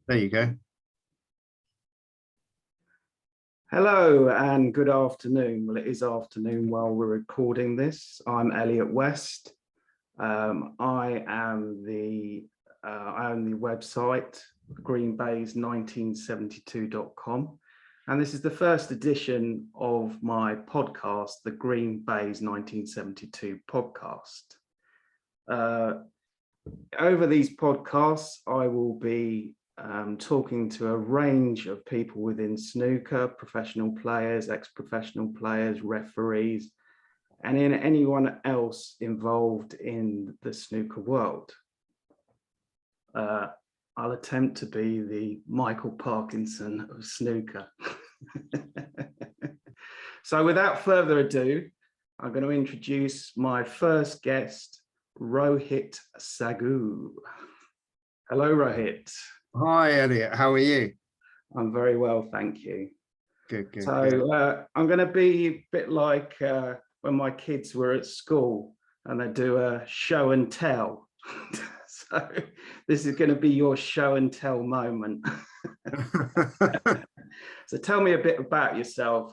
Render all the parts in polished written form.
There you go. Hello and good afternoon. Well, it is afternoon while we're recording this. I'm Elliot West. I own the website greenbays1972.com, and this is the first edition of my podcast, the Green Bays 1972 podcast. Over these podcasts, I will be talking to a range of people within snooker, professional players, ex-professional players, referees, and anyone else involved in the snooker world. I'll attempt to be the Michael Parkinson of snooker. So without further ado, I'm going to introduce my first guest, Rohit Sagoo. Hello, Rohit. Hi, Elliot. How are you? I'm very well, thank you. Good, good. So good. I'm going to be a bit like when my kids were at school and they do a show and tell. So this is going to be your show and tell moment. So tell me a bit about yourself.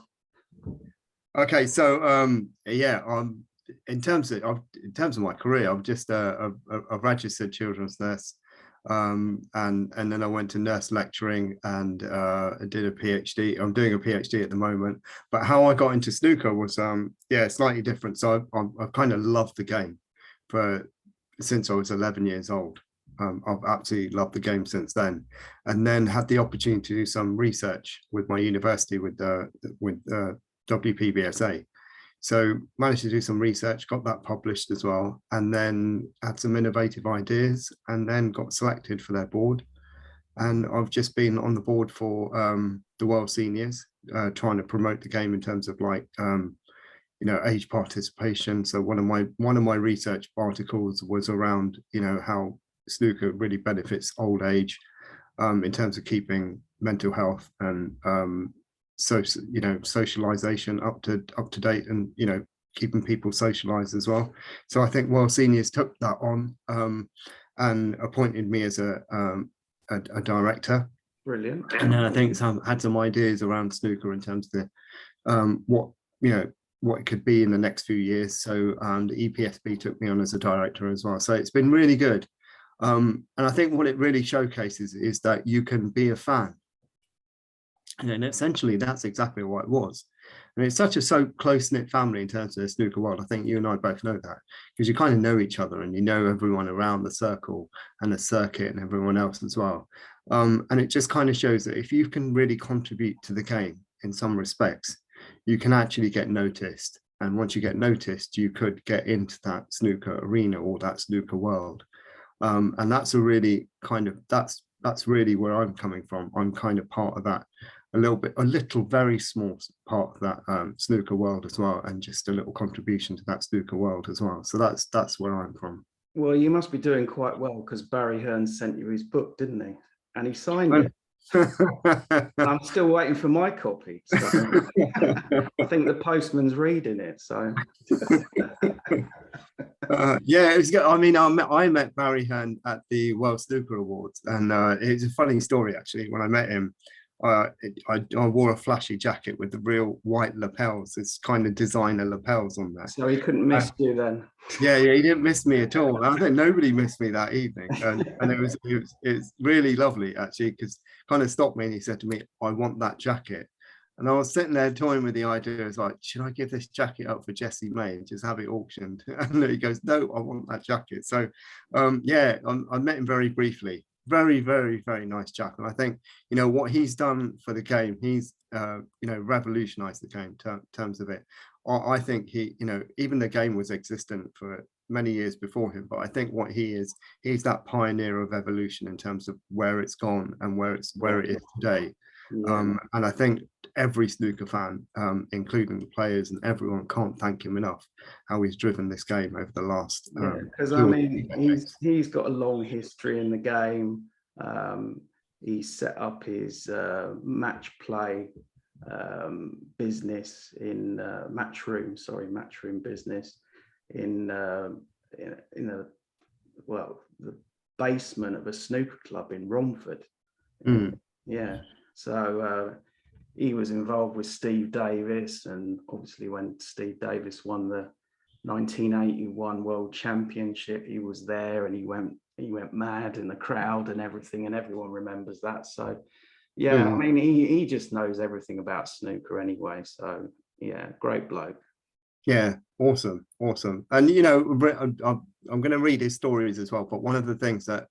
Okay, so yeah, in terms of my career, I'm just a registered children's nurse, and then I went to nurse lecturing and did a PhD. I'm doing a PhD at the moment. But how I got into snooker was yeah, slightly different. So I've kind of loved the game since I was 11 years old. I've absolutely loved the game since then, and then had the opportunity to do some research with my university with WPBSA. So managed to do some research, got that published as well, and then had some innovative ideas, and then got selected for their board. And I've just been on the board for the World Seniors, trying to promote the game in terms of like age participation. So one of my research articles was around how snooker really benefits old age in terms of keeping mental health and socialization up to date, and keeping people socialized as well. So I think World Seniors took that on and appointed me as a director. Brilliant. And then I think had some ideas around snooker in terms of the what it could be in the next few years. So the EPSB took me on as a director as well. So it's been really good. And I think what it really showcases is that you can be a fan. And essentially, that's exactly what it was. And it's such a close-knit family in terms of the snooker world. I think you and I both know that, because you kind of know each other and you know everyone around the circle and the circuit and everyone else as well. And it just kind of shows that if you can really contribute to the game in some respects, you can actually get noticed. And once you get noticed, you could get into that snooker arena or that snooker world. And that's a really kind of, that's really where I'm coming from. I'm kind of part of that, a little very small part of that snooker world as well, and just a little contribution to that snooker world as well. So that's where I'm from. Well, you must be doing quite well, because Barry Hearn sent you his book, didn't he? And he signed it. I'm still waiting for my copy. So I think the postman's reading it. So yeah, it was good. I mean, I met Barry Hearn at the World Snooker Awards, and it's a funny story actually. When I met him, I wore a flashy jacket with the real white lapels. It's kind of designer lapels on there. So he couldn't miss you then. Yeah, he didn't miss me at all. I think nobody missed me that evening, and it was really lovely actually, because kind of stopped me and he said to me, "I want that jacket." And I was sitting there toying with the idea, was like, should I give this jacket up for Jessie May and just have it auctioned? And he goes, "No, I want that jacket." So yeah, I met him very briefly. Very, very, very nice chap. And I think, what he's done for the game, he's, revolutionized the game in terms of it. I think even the game was existent for many years before him, but I think what he's that pioneer of evolution in terms of where it's gone and where it is today. Yeah. And I think every snooker fan, including the players and everyone, can't thank him enough how he's driven this game over the last. Because I mean, he's got a long history in the game. He set up his match play business in matchroom business in the basement of a snooker club in Romford. Mm. Yeah. So he was involved with Steve Davis, and obviously when Steve Davis won the 1981 World Championship, he was there, and he went mad in the crowd and everything, and everyone remembers that. So yeah, I Mm. mean, he just knows everything about snooker anyway. So yeah, great bloke. Yeah, awesome, awesome. And you know, I'm going to read his stories as well. But one of the things that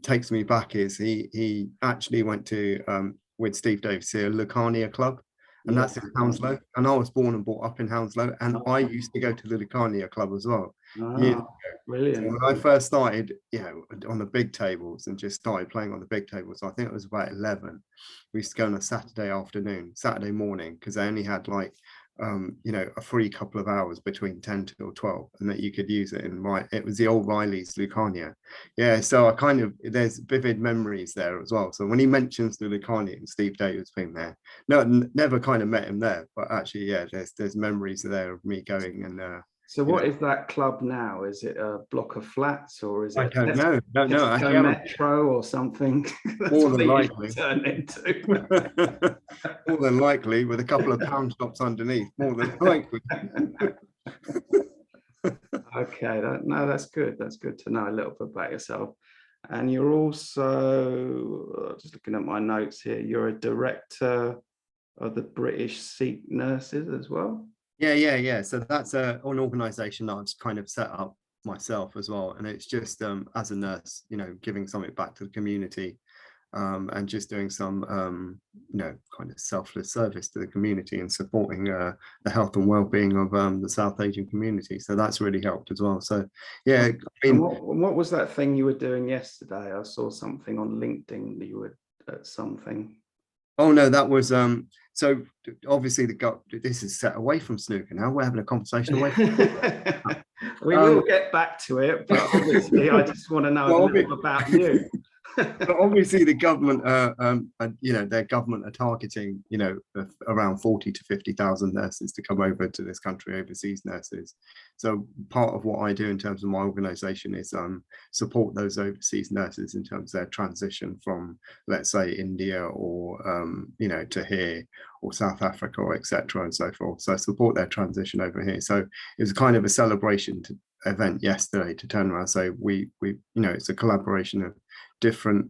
takes me back is he actually went to with Steve Davis here, Lucania Club, and Yeah. that's in Hounslow. And I was born and brought up in Hounslow, and I used to go to the Lucania Club as well. Years Ah, ago. So brilliant. when I first started, you know, on the big tables and just started playing on the big tables, I think it was about 11. We used to go on a Saturday afternoon, Saturday morning, because they only had like you know, a free couple of hours between 10 till 12, and that you could use it in my, it was the old Riley's Lucania. Yeah, so I kind of, there's vivid memories there as well. So when he mentions the Lucania and Steve Davis being there, no, never kind of met him there, but actually, yeah, there's memories there of me going and So you what know, is that club now? Is it a block of flats, or is I it don't know. No, actually, Tesco Metro or something? That's more what than it used to likely. turn into. More than likely, with a couple of pound shops underneath, more than likely. Okay, no, that's good. That's good to know a little bit about yourself. And you're also, just looking at my notes here, you're a director of the British Sikh Nurses as well. Yeah. So that's an organization that I've kind of set up myself as well. And it's just as a nurse, you know, giving something back to the community, and just doing some, you know, kind of selfless service to the community and supporting the health and well-being of the South Asian community. So that's really helped as well. So yeah, I And mean, what was that thing you were doing yesterday? I saw something on LinkedIn that you were at something. oh no, that was so obviously this is set away from snooker now. We're having a conversation away from We will get back to it, but obviously I just want to know a little about you. But obviously the government you know, their government are targeting, you know, around 40 to 50,000 nurses to come over to this country, overseas nurses. So part of what I do in terms of my organization is support those overseas nurses in terms of their transition from, let's say, India or you know, to here or South Africa or etc. and so forth. So I support their transition over here. So it was kind of a celebration event yesterday to turn around and say we you know, it's a collaboration of different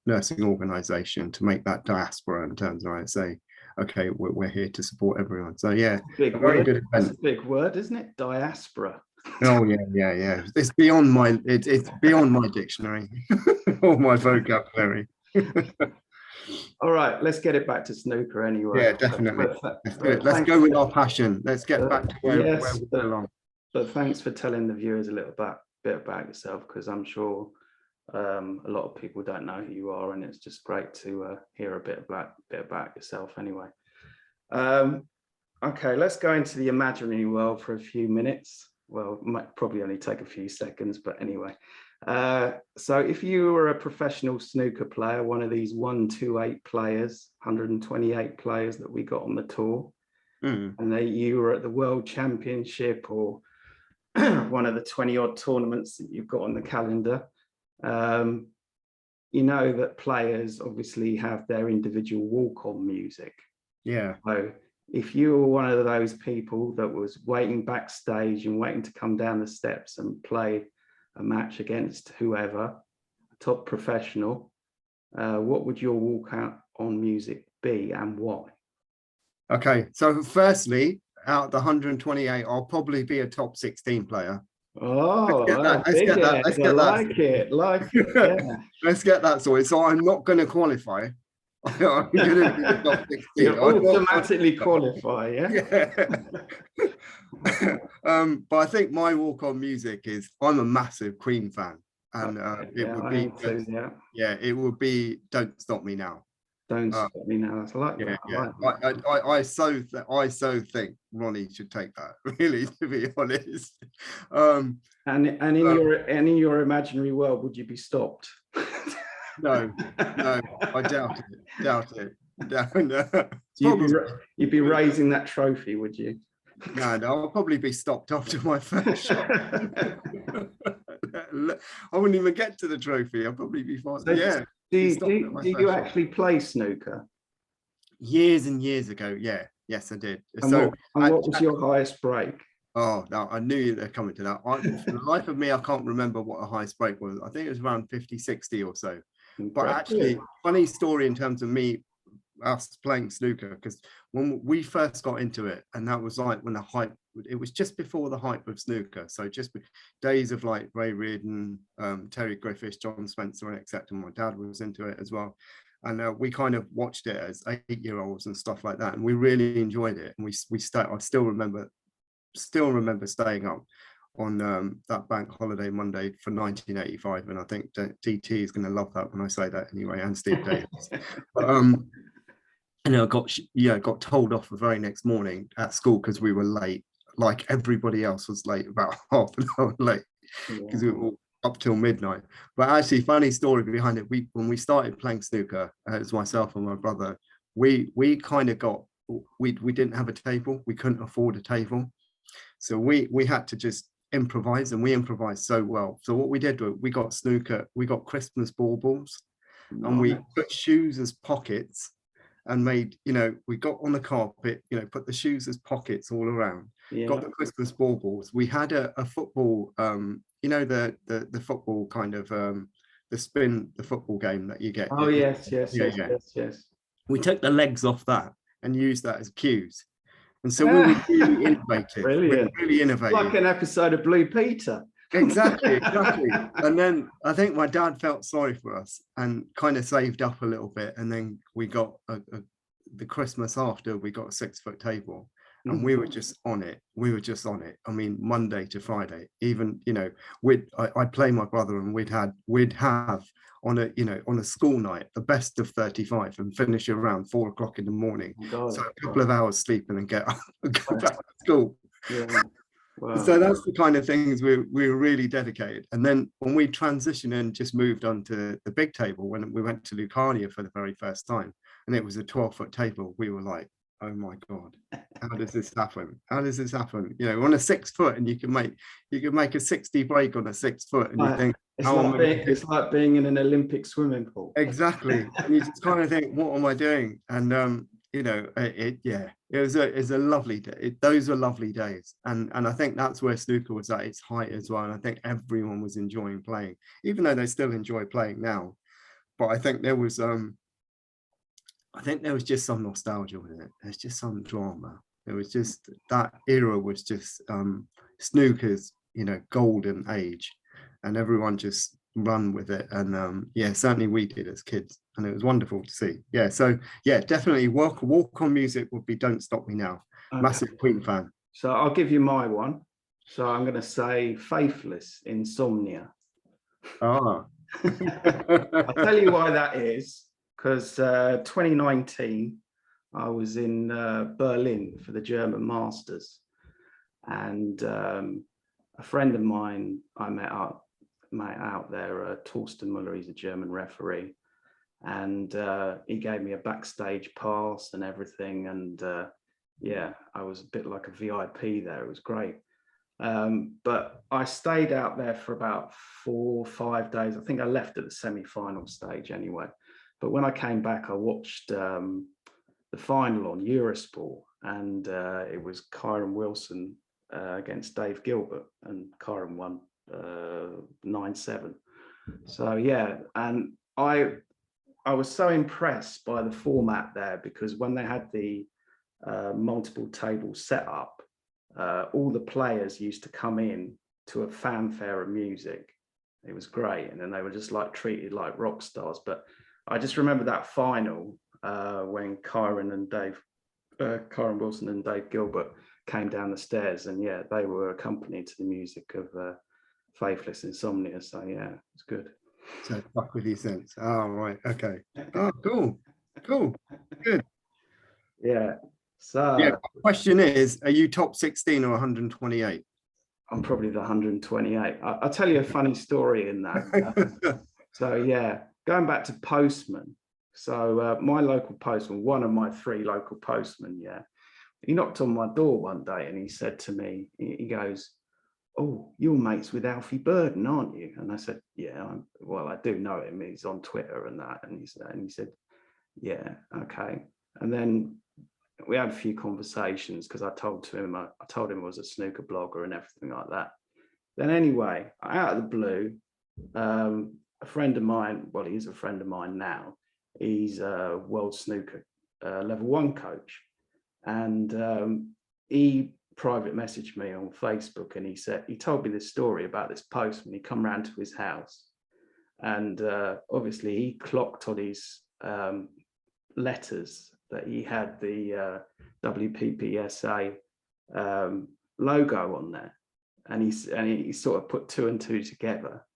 nursing organization to make that diaspora in terms of, I say, okay, we're here to support everyone. So yeah, Big a very word. good event. That's a big word, isn't it? Diaspora. Oh yeah. It's beyond my it's beyond my dictionary or my vocabulary. All right, let's get it back to snooker anyway. Yeah, definitely. Let's do it. Let's go with our passion. Let's get back to where we belong. But thanks for telling the viewers a little bit about yourself, because I'm sure a lot of people don't know who you are, and it's just great to hear a bit about yourself anyway. Okay, let's go into the imaginary world for a few minutes. Well, it might probably only take a few seconds, but anyway. So if you were a professional snooker player, one of these 128 players, 128 players that we got on the tour, and you were at the World Championship or one of the 20 odd tournaments that you've got on the calendar, you know that players obviously have their individual walk-on music. Yeah. So if you were one of those people that was waiting backstage and waiting to come down the steps and play a match against whoever, a top professional, what would your walk-out on music be and why? Okay, so firstly, out of the 128, I'll probably be a top 16 player. Oh, Let's get that. Let's get that. like it. Yeah. Let's get that sorted. So I'm not going to qualify. I'm going to be the top 16. You automatically qualify, yeah? But I think my walk-on music is, I'm a massive Queen fan, and it would be, it would be "Don't Stop Me Now." Don't Stop Me Now. I like that. Yeah. I so think Ronnie should take that. Really, to be honest. And in your imaginary world, would you be stopped? No, I doubt it. No. You'd be raising that trophy, would you? No, I'll probably be stopped after my first shot. I wouldn't even get to the trophy. I'll probably be fine. So Do He you, stopped do, at my do you first shop actually play snooker? years and years ago. Yeah, yes, I did. And So what was your highest break? oh, no, I knew they're coming to that. For the life of me, I can't remember what a highest break was. I think it was around 50, 60 or so. But actually, Impressive. funny story in terms of me, us playing snooker, because when we first got into it, and that was like when the hype, it was just before the hype of snooker. So just days of like Ray Reardon, Terry Griffiths, John Spencer, and etc. My dad was into it as well. And we kind of watched it as 8-year-olds and stuff like that. And we really enjoyed it. And I still remember staying up on that bank holiday Monday for 1985, and I think DT is going to love that when I say that anyway, and Steve Davis. But and I got told off the very next morning at school because we were late, like everybody else was late, about half an hour late, because we were all up till midnight. But actually, funny story behind it. When we started playing snooker, it was myself and my brother. We kind of got we didn't have a table. We couldn't afford a table. So we had to just improvise, and we improvised so well. So what we did was we got snooker, we got Christmas baubles, and we put shoes as pockets, and made, we got on the carpet, put the shoes as pockets all around. Got the Christmas baubles. We had a football, the football kind of the football game that you get. Oh yes. We took the legs off that and used that as cues. And so we were really innovative. Brilliant. Really innovative. Like an episode of Blue Peter. Exactly. And then I think my dad felt sorry for us and kind of saved up a little bit. And then we got the Christmas after, we got a 6-foot table, and we were just on it. I mean, Monday to Friday, even, I'd play my brother, and we'd have on a school night, the best of 35, and finish around 4 o'clock in the morning. So a couple of hours sleeping and get up and go back to school. Yeah. Wow. So that's the kind of things we were really dedicated. And then when we transitioned and just moved on to the big table, when we went to Lucania for the very first time, and it was a 12-foot table, we were like, oh my God, how does this happen? How does this happen? On a 6-foot, and you can make a 60 break on a 6-foot, and you think, it's like being in an Olympic swimming pool. Exactly. And you just kind of think, what am I doing? And it was a lovely day. Those were lovely days, and I think that's where snooker was at its height as well. And I think everyone was enjoying playing, even though they still enjoy playing now. But I think there was just some nostalgia with it. There's just some drama. It was just, that era was just snooker's golden age, and everyone just run with it. And certainly we did as kids, and it was wonderful to see. So definitely walk on music would be Don't Stop Me Now. Okay. Massive Queen fan. So I'll give you my one. So I'm going to say Faithless, Insomnia. I'll tell you why that is, because 2019 I was in Berlin for the German Masters, and a friend of mine I met out there, Torsten Muller, he's a German referee, and he gave me a backstage pass and everything, and I was a bit like a VIP there. It was great. But I stayed out there for about 4 or 5 days. I think I left at the semi-final stage anyway. But when I came back, I watched the final on Eurosport, and it was Kyron Wilson against Dave Gilbert, and Kyron won 9-7. So and I was so impressed by the format there, because when they had the multiple tables set up, all the players used to come in to a fanfare of music. It was great, and then they were just like treated like rock stars. But I just remember that final when Kyron Wilson and Dave Gilbert came down the stairs, and they were accompanied to the music of Faithless, Insomnia. So it's good. So fuck with you since. Oh right, okay. Oh, cool, good. Yeah. So the question is, are you top 16 or 128? I'm probably the 128. I'll tell you a funny story in that. Going back to postman. So my local postman, one of my 3 local postmen, he knocked on my door one day, and he said to me, he goes, "Oh, you're mates with Alfie Burden, aren't you?" And I said, "Yeah, well, I do know him. He's on Twitter and that." And he said, "Yeah, okay." And then we had a few conversations because I told him I was a snooker blogger and everything like that. Then anyway, out of the blue, a friend of mine, well, he's a friend of mine now. He's a world snooker level 1 coach, and he private messaged me on Facebook, and he told me this story about this postman. He come round to his house, and obviously he clocked on his letters that he had the WPPSA logo on there, and he sort of put 2 and 2 together,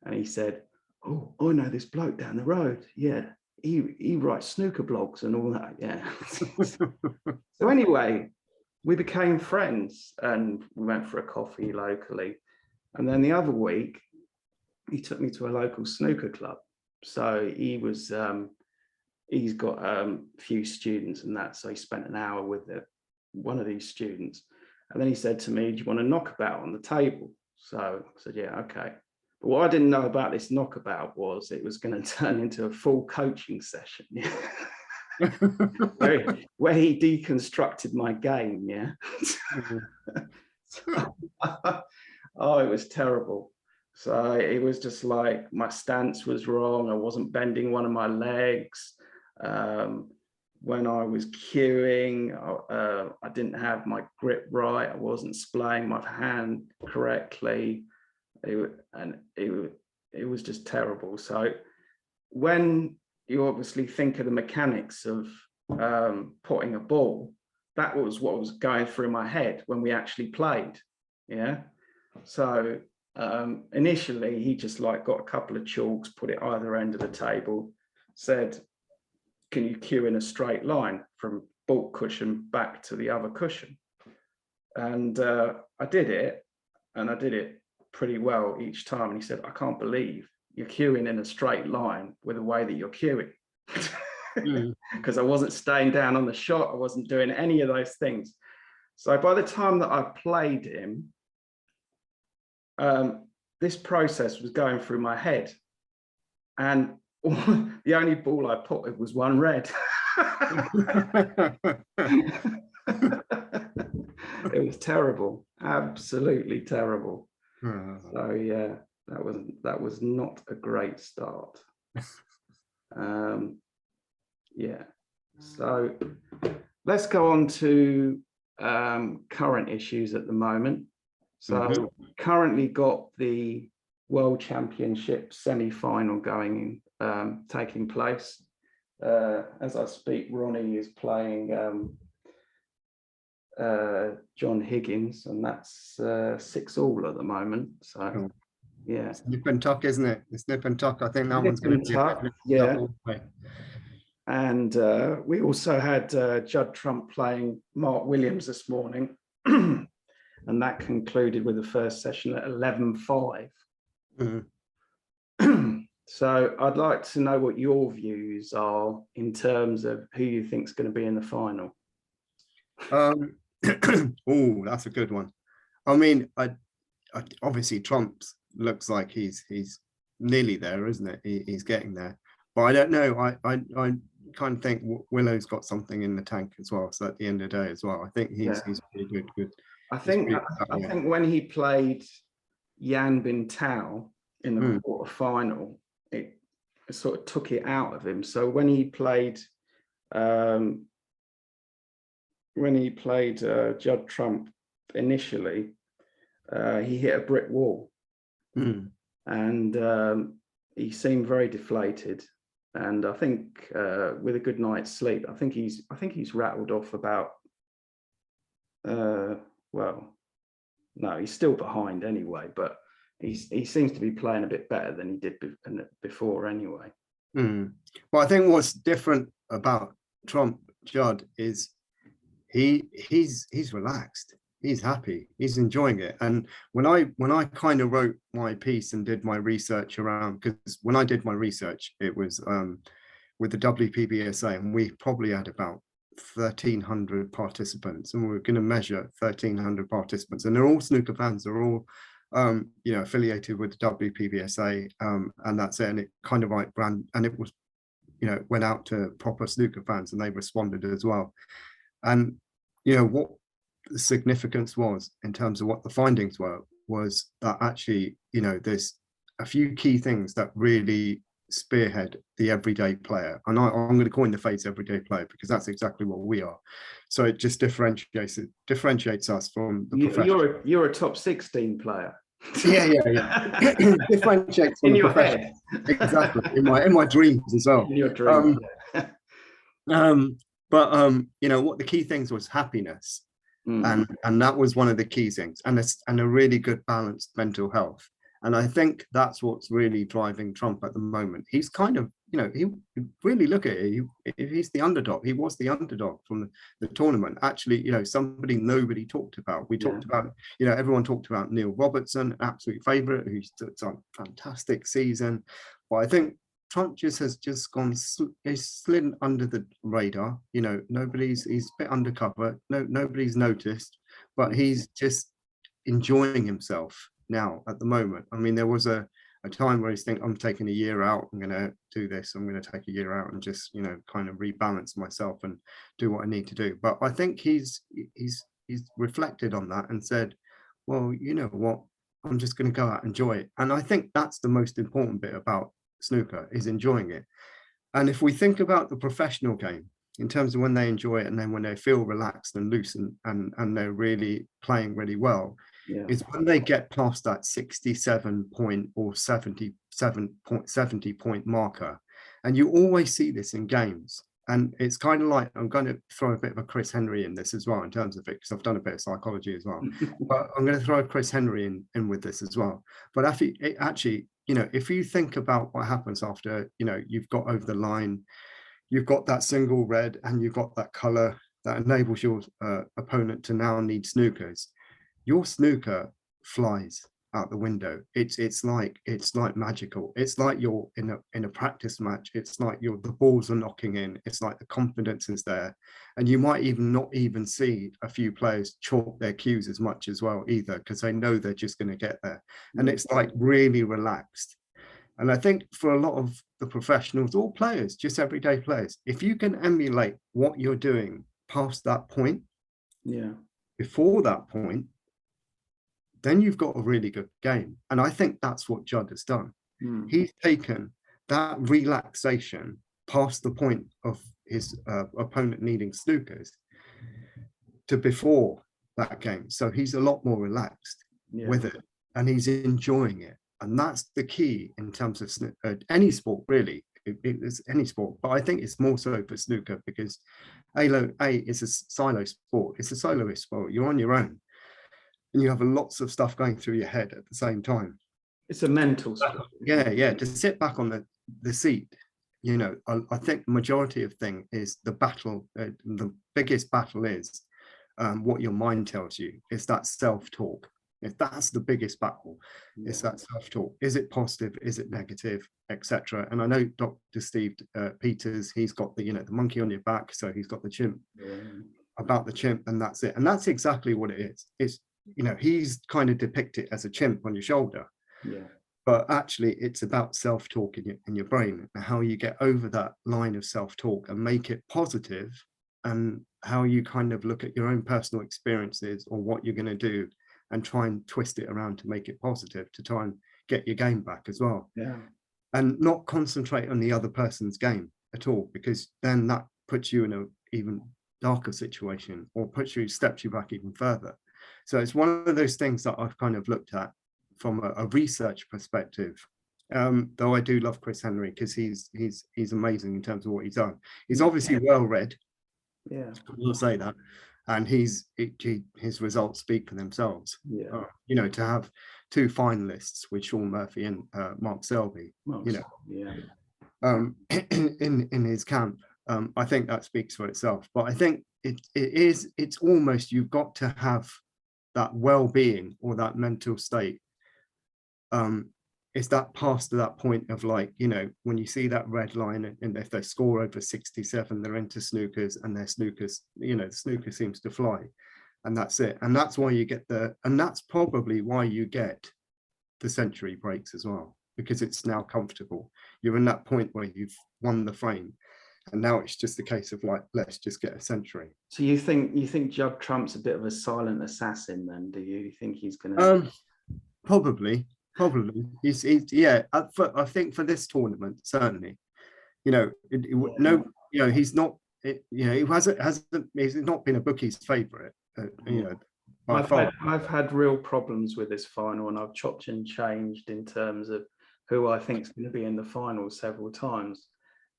and he said, "Oh, I know this bloke down the road. Yeah, he writes snooker blogs and all that." Yeah. So anyway, we became friends, and we went for a coffee locally, and then the other week he took me to a local snooker club. So he's got a few students and that, so he spent an hour with one of these students, and then he said to me, "Do you want a knockabout on the table?" So I said, "Yeah, okay." But what I didn't know about this knockabout was it was going to turn into a full coaching session. where he deconstructed my game. Yeah. So, oh, it was terrible. So it was just like my stance was wrong. I wasn't bending one of my legs. When I was cueing, I didn't have my grip right. I wasn't splaying my hand correctly. It was just terrible. So when you obviously think of the mechanics of potting a ball, that was what was going through my head when we actually played. Yeah. So initially he just like got a couple of chalks, put it either end of the table, said, "Can you cue in a straight line from baulk cushion back to the other cushion?" And I did it, and I did it pretty well each time. And he said, "I can't believe you're cueing in a straight line with the way that you're cueing." Because I wasn't staying down on the shot. I wasn't doing any of those things. So by the time that I played him, this process was going through my head. And the only ball I potted was one red. It was terrible, absolutely terrible. So yeah, that was not a great start. Yeah, so let's go on to current issues at the moment. So currently got the World Championship semi-final going, taking place. As I speak, Ronnie is playing John Higgins, and that's 6-all at the moment. So yeah, it's nip and tuck, isn't it? It's nip and tuck. I think that one's going to be tuck, yeah. And we also had Judd Trump playing Mark Williams this morning, and that concluded with the first session at 11-5. So I'd like to know what your views are in terms of who you think is going to be in the final. Oh, that's a good one. I mean, I obviously Trump looks like he's nearly there, isn't it? He's getting there, but I don't know. I kind of think Willow's got something in the tank as well. So at the end of the day as well, I think he's pretty good. I think when he played Yan Bintao in the quarterfinal, it sort of took it out of him. So when he played Judd Trump initially, he hit a brick wall, and he seemed very deflated. And I think with a good night's sleep, I think he's rattled off about. Well, no, he's still behind anyway, but he seems to be playing a bit better than he did before anyway. Well, I think what's different about Trump Judd is he's relaxed, he's happy, he's enjoying it. And when I kind of wrote my piece and did my research around, because when I did my research, it was with the WPBSA, and we probably had about 1,300 participants, and we were going to measure 1,300 participants, and they're all snooker fans. They're all affiliated with the WPBSA, and that's it. And it kind of like ran, and it was, went out to proper snooker fans, and they responded as well. And what the significance was in terms of what the findings were was that actually, there's a few key things that really spearhead the everyday player, and I'm going to coin the phrase everyday player because that's exactly what we are. So it just differentiates us from the professional. You're a top 16 player. Yeah. Differentiates from in the your professional. head. Exactly, in my dreams as well. In your dreams. But what the key things was happiness, and that was one of the key things, and a really good balanced mental health. And I think that's what's really driving Trump at the moment. He's kind of, he really look at it. He's the underdog. He was the underdog from the tournament. Actually, somebody nobody talked about. We talked about, everyone talked about Neil Robertson, absolute favourite, who's done a fantastic season. But I think Trump has gone, he's slid under the radar. He's a bit undercover. Nobody's noticed, but he's just enjoying himself now at the moment. I mean, there was a time where he's thinking, I'm taking a year out, I'm going to do this, I'm going to take a year out and just, kind of rebalance myself and do what I need to do. But I think he's reflected on that and said, well, you know what, I'm just going to go out and enjoy it. And I think that's the most important bit about snooker, is enjoying it. And if we think about the professional game in terms of when they enjoy it and then when they feel relaxed and loose and they're really playing really well, is when they get past that 67 point or 70 point marker. And you always see this in games. And it's kind of like, I'm going to throw a bit of a Chris Henry in this as well in terms of it, because I've done a bit of psychology as well. But I'm going to throw Chris Henry in with this as well. But actually, if you think about what happens after, you've got over the line, you've got that single red, and you've got that color that enables your opponent to now need snookers. Your snooker flies out the window. It's like magical. It's like you're in a practice match. It's like the balls are knocking in. It's like the confidence is there, and you might even not even see a few players chalk their cues as much as well either, because they know they're just going to get there, and it's like really relaxed. And I think for a lot of the professionals, all players, just everyday players, if you can emulate what you're doing past that point, before that point, then you've got a really good game. And I think that's what Judd has done. He's taken that relaxation past the point of his opponent needing snookers to before that game. So he's a lot more relaxed with it, and he's enjoying it. And that's the key in terms of any sport, really. It's any sport, but I think it's more so for snooker because it's a silo sport. It's a soloist sport. You're on your own. And you have lots of stuff going through your head at the same time. It's a mental sport. Yeah. To sit back on the seat, I think the majority of thing is the battle. The biggest battle is what your mind tells you. It's that self-talk. If that's the biggest battle, it's that self-talk. Is it positive? Is it negative, etc.? And I know Dr. Steve Peters, he's got the monkey on your back, so he's got the chimp about the chimp, and that's it. And that's exactly what it is. It's he's kind of depicted as a chimp on your shoulder, but actually it's about self-talk in your brain, and how you get over that line of self-talk and make it positive, and how you kind of look at your own personal experiences or what you're going to do and try and twist it around to make it positive, to try and get your game back as well. And not concentrate on the other person's game at all, because then that puts you in an even darker situation, or steps you back even further. So it's one of those things that I've kind of looked at from a research perspective. Though I do love Chris Henry because he's amazing in terms of what he's done. He's obviously well read. We'll say that, and his results speak for themselves. To have two finalists with Sean Murphy and Mark Selby, in his camp, I think that speaks for itself. But I think it's almost, you've got to have that well-being or that mental state it's that past to that point of like, you know, when you see that red line and if they score over 67, they're into snookers and their snookers, you know, the snooker seems to fly, and that's it. And that's why you get and that's probably why you get the century breaks as well, because it's now comfortable. You're in that point where you've won the frame, and now it's just a case of like, let's just get a century. So you think Judd Trump's a bit of a silent assassin then? Do you think he's going to? Probably. He's yeah. I think for this tournament, certainly, you know, no, you know, he's not. You know, he hasn't. He's not been a bookie's favourite. You know, I've had real problems with this final, and I've chopped and changed in terms of who I think is going to be in the final several times.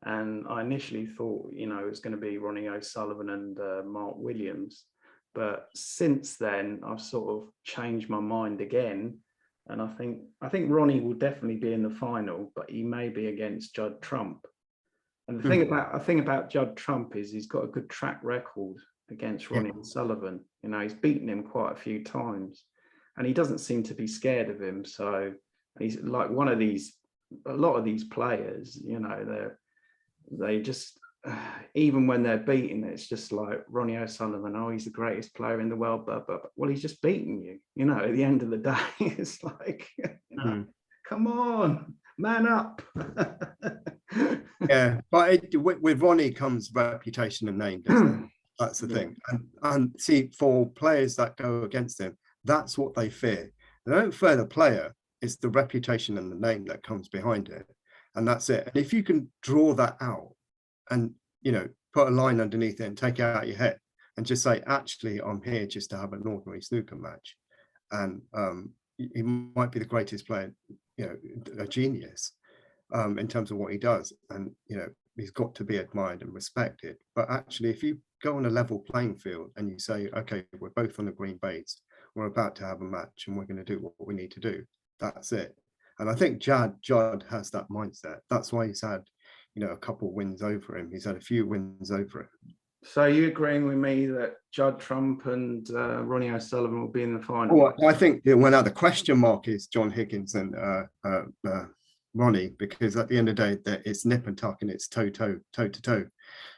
And I initially thought, you know, it was going to be Ronnie O'Sullivan and Mark Williams, but since then I've sort of changed my mind again, and I think Ronnie will definitely be in the final, but he may be against Judd Trump. And the thing about Judd Trump is he's got a good track record against Ronnie O'Sullivan. You know, he's beaten him quite a few times, and he doesn't seem to be scared of him. So he's like a lot of these players, you know, they just, even when they're beaten, it's just like Ronnie O'Sullivan, oh, he's the greatest player in the world, but well, he's just beaten you, you know, at the end of the day. It's like, you know, come on, man up. Yeah, but with Ronnie comes reputation and name, doesn't it? That's the thing. And see, for players that go against him, that's what they fear. They don't fear the player, it's the reputation and the name that comes behind it. And that's it. And if you can draw that out and, you know, put a line underneath it and take it out of your head and just say, actually, I'm here just to have an ordinary snooker match. And he might be the greatest player, you know, a genius in terms of what he does. And, you know, he's got to be admired and respected. But actually, if you go on a level playing field and you say, okay, we're both on the green base, we're about to have a match and we're going to do what we need to do, that's it. And I think Judd has that mindset. That's why he's had, you know, a couple of wins over him. He's had a few wins over him. So are you agreeing with me that Judd Trump and Ronnie O'Sullivan will be in the final? Well, I think now the question mark is John Higgins and Ronnie, because at the end of the day, it's nip and tuck and it's toe to toe.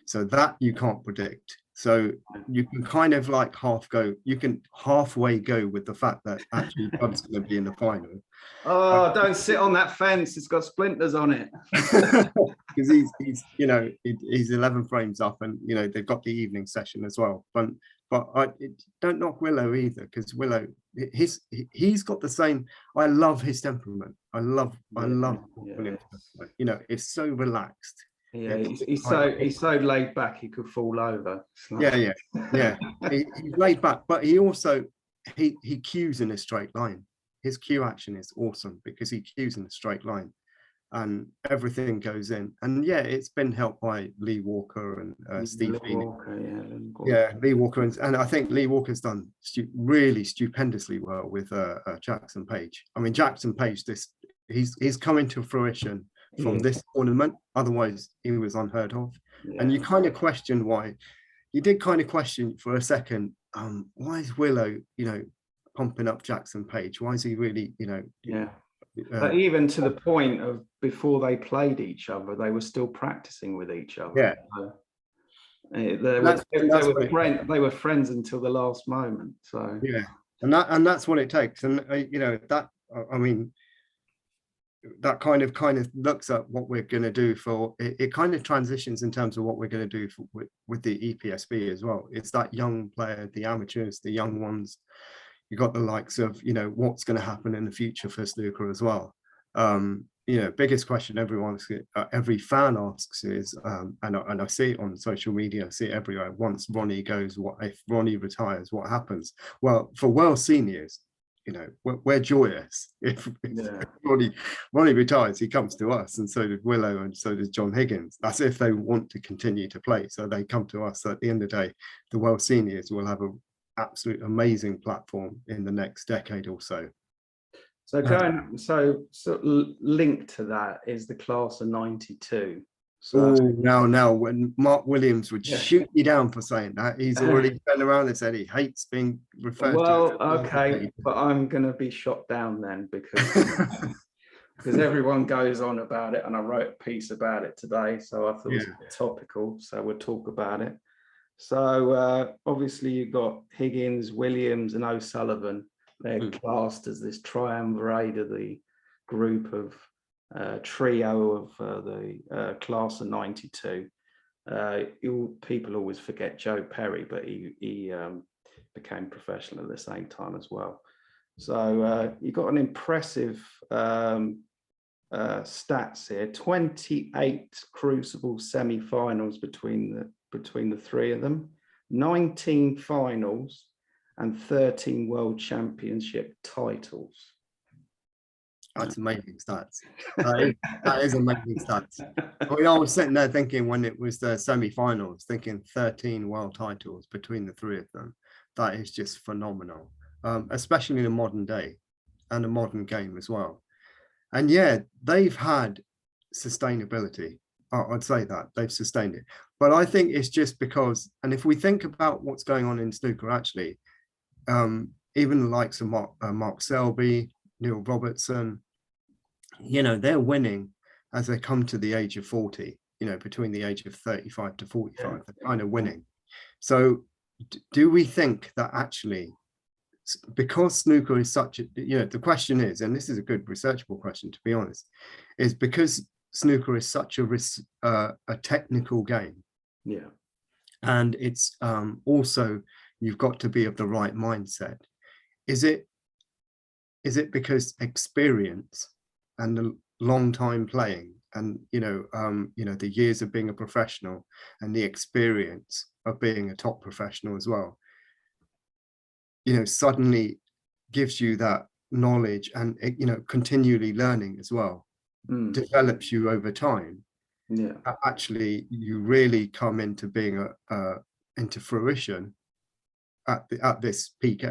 So that you can't predict. So you can kind of like you can halfway go with the fact that actually Judd's going to be in the final. Oh, don't sit on that fence. It's got splinters on it. Because he's you know, he's 11 frames up, and you know they've got the evening session as well. But I don't knock Willow either, because Willow, he's got the same. I love his temperament. I love William's temperament. You know, it's so relaxed. Yeah, he's so laid back he could fall over. Yeah. He's laid back, but he also he cues in a straight line. His cue action is awesome because he cues in a straight line, and everything goes in. And yeah, it's been helped by Lee Walker and Steve Feeney. Lee Walker, and I think Lee Walker's done really stupendously well with Jackson Page. I mean, Jackson Page, he's coming to fruition from this tournament. Otherwise, he was unheard of. Yeah. And you kind of question why. You did kind of question for a second, why is Willow, you know, pumping up Jackson Page? Why is he really, you know? Yeah. But even to the point of before they played each other, they were still practicing with each other. Yeah. They were friends until the last moment. So yeah, and that's what it takes. And you know, that, I mean, that kind of looks at what we're going to do for it. It kind of transitions in terms of what we're going to do with the EPSB as well. It's that young player, the amateurs, the young ones. You got the likes of, you know, what's going to happen in the future for snooker as well. You know, biggest question every fan asks is, and I see it on social media, I see it everywhere. Once Ronnie goes, what if Ronnie retires? What happens? Well, for world seniors, you know, we're joyous. If Ronnie retires, he comes to us, and so did Willow, and so does John Higgins. That's if they want to continue to play. So they come to us. So at the end of the day, the world seniors will have an absolute amazing platform in the next decade or so. So linked to that is the class of '92. So now when Mark Williams would shoot you down for saying that, he's already turned around and said he hates being referred to. Well, okay, but I'm going to be shot down then, because because everyone goes on about it, and I wrote a piece about it today, so I thought it was a bit topical, so we'll talk about it. So obviously you've got Higgins, Williams and O'Sullivan. They're classed as this triumvirate of the group of trio of the class of 92. People always forget Joe Perry, but he became professional at the same time as well. So you got an impressive stats here: 28 Crucible semi-finals between the three of them, 19 finals, and 13 World Championship titles. That's amazing stats. That is amazing stats. I mean, I was sitting there thinking when it was the semi-finals, thinking 13 world titles between the three of them. That is just phenomenal, especially in the modern day and a modern game as well. And yeah, they've had sustainability. I'd say that they've sustained it. But I think it's just because, and if we think about what's going on in snooker, actually, even the likes of Mark Selby, Neil Robertson, they're winning as they come to the age of 40, between the age of 35 to 45, they're kind of winning. So do we think that actually, because snooker is such a, the question is, and this is a good researchable question, to be honest, is because snooker is such a technical game. Yeah. And it's also, you've got to be of the right mindset. Is it because experience and the long time playing and the years of being a professional and the experience of being a top professional as well, suddenly gives you that knowledge and continually learning as well, develops you over time? Yeah, actually you really come into being into fruition at this peak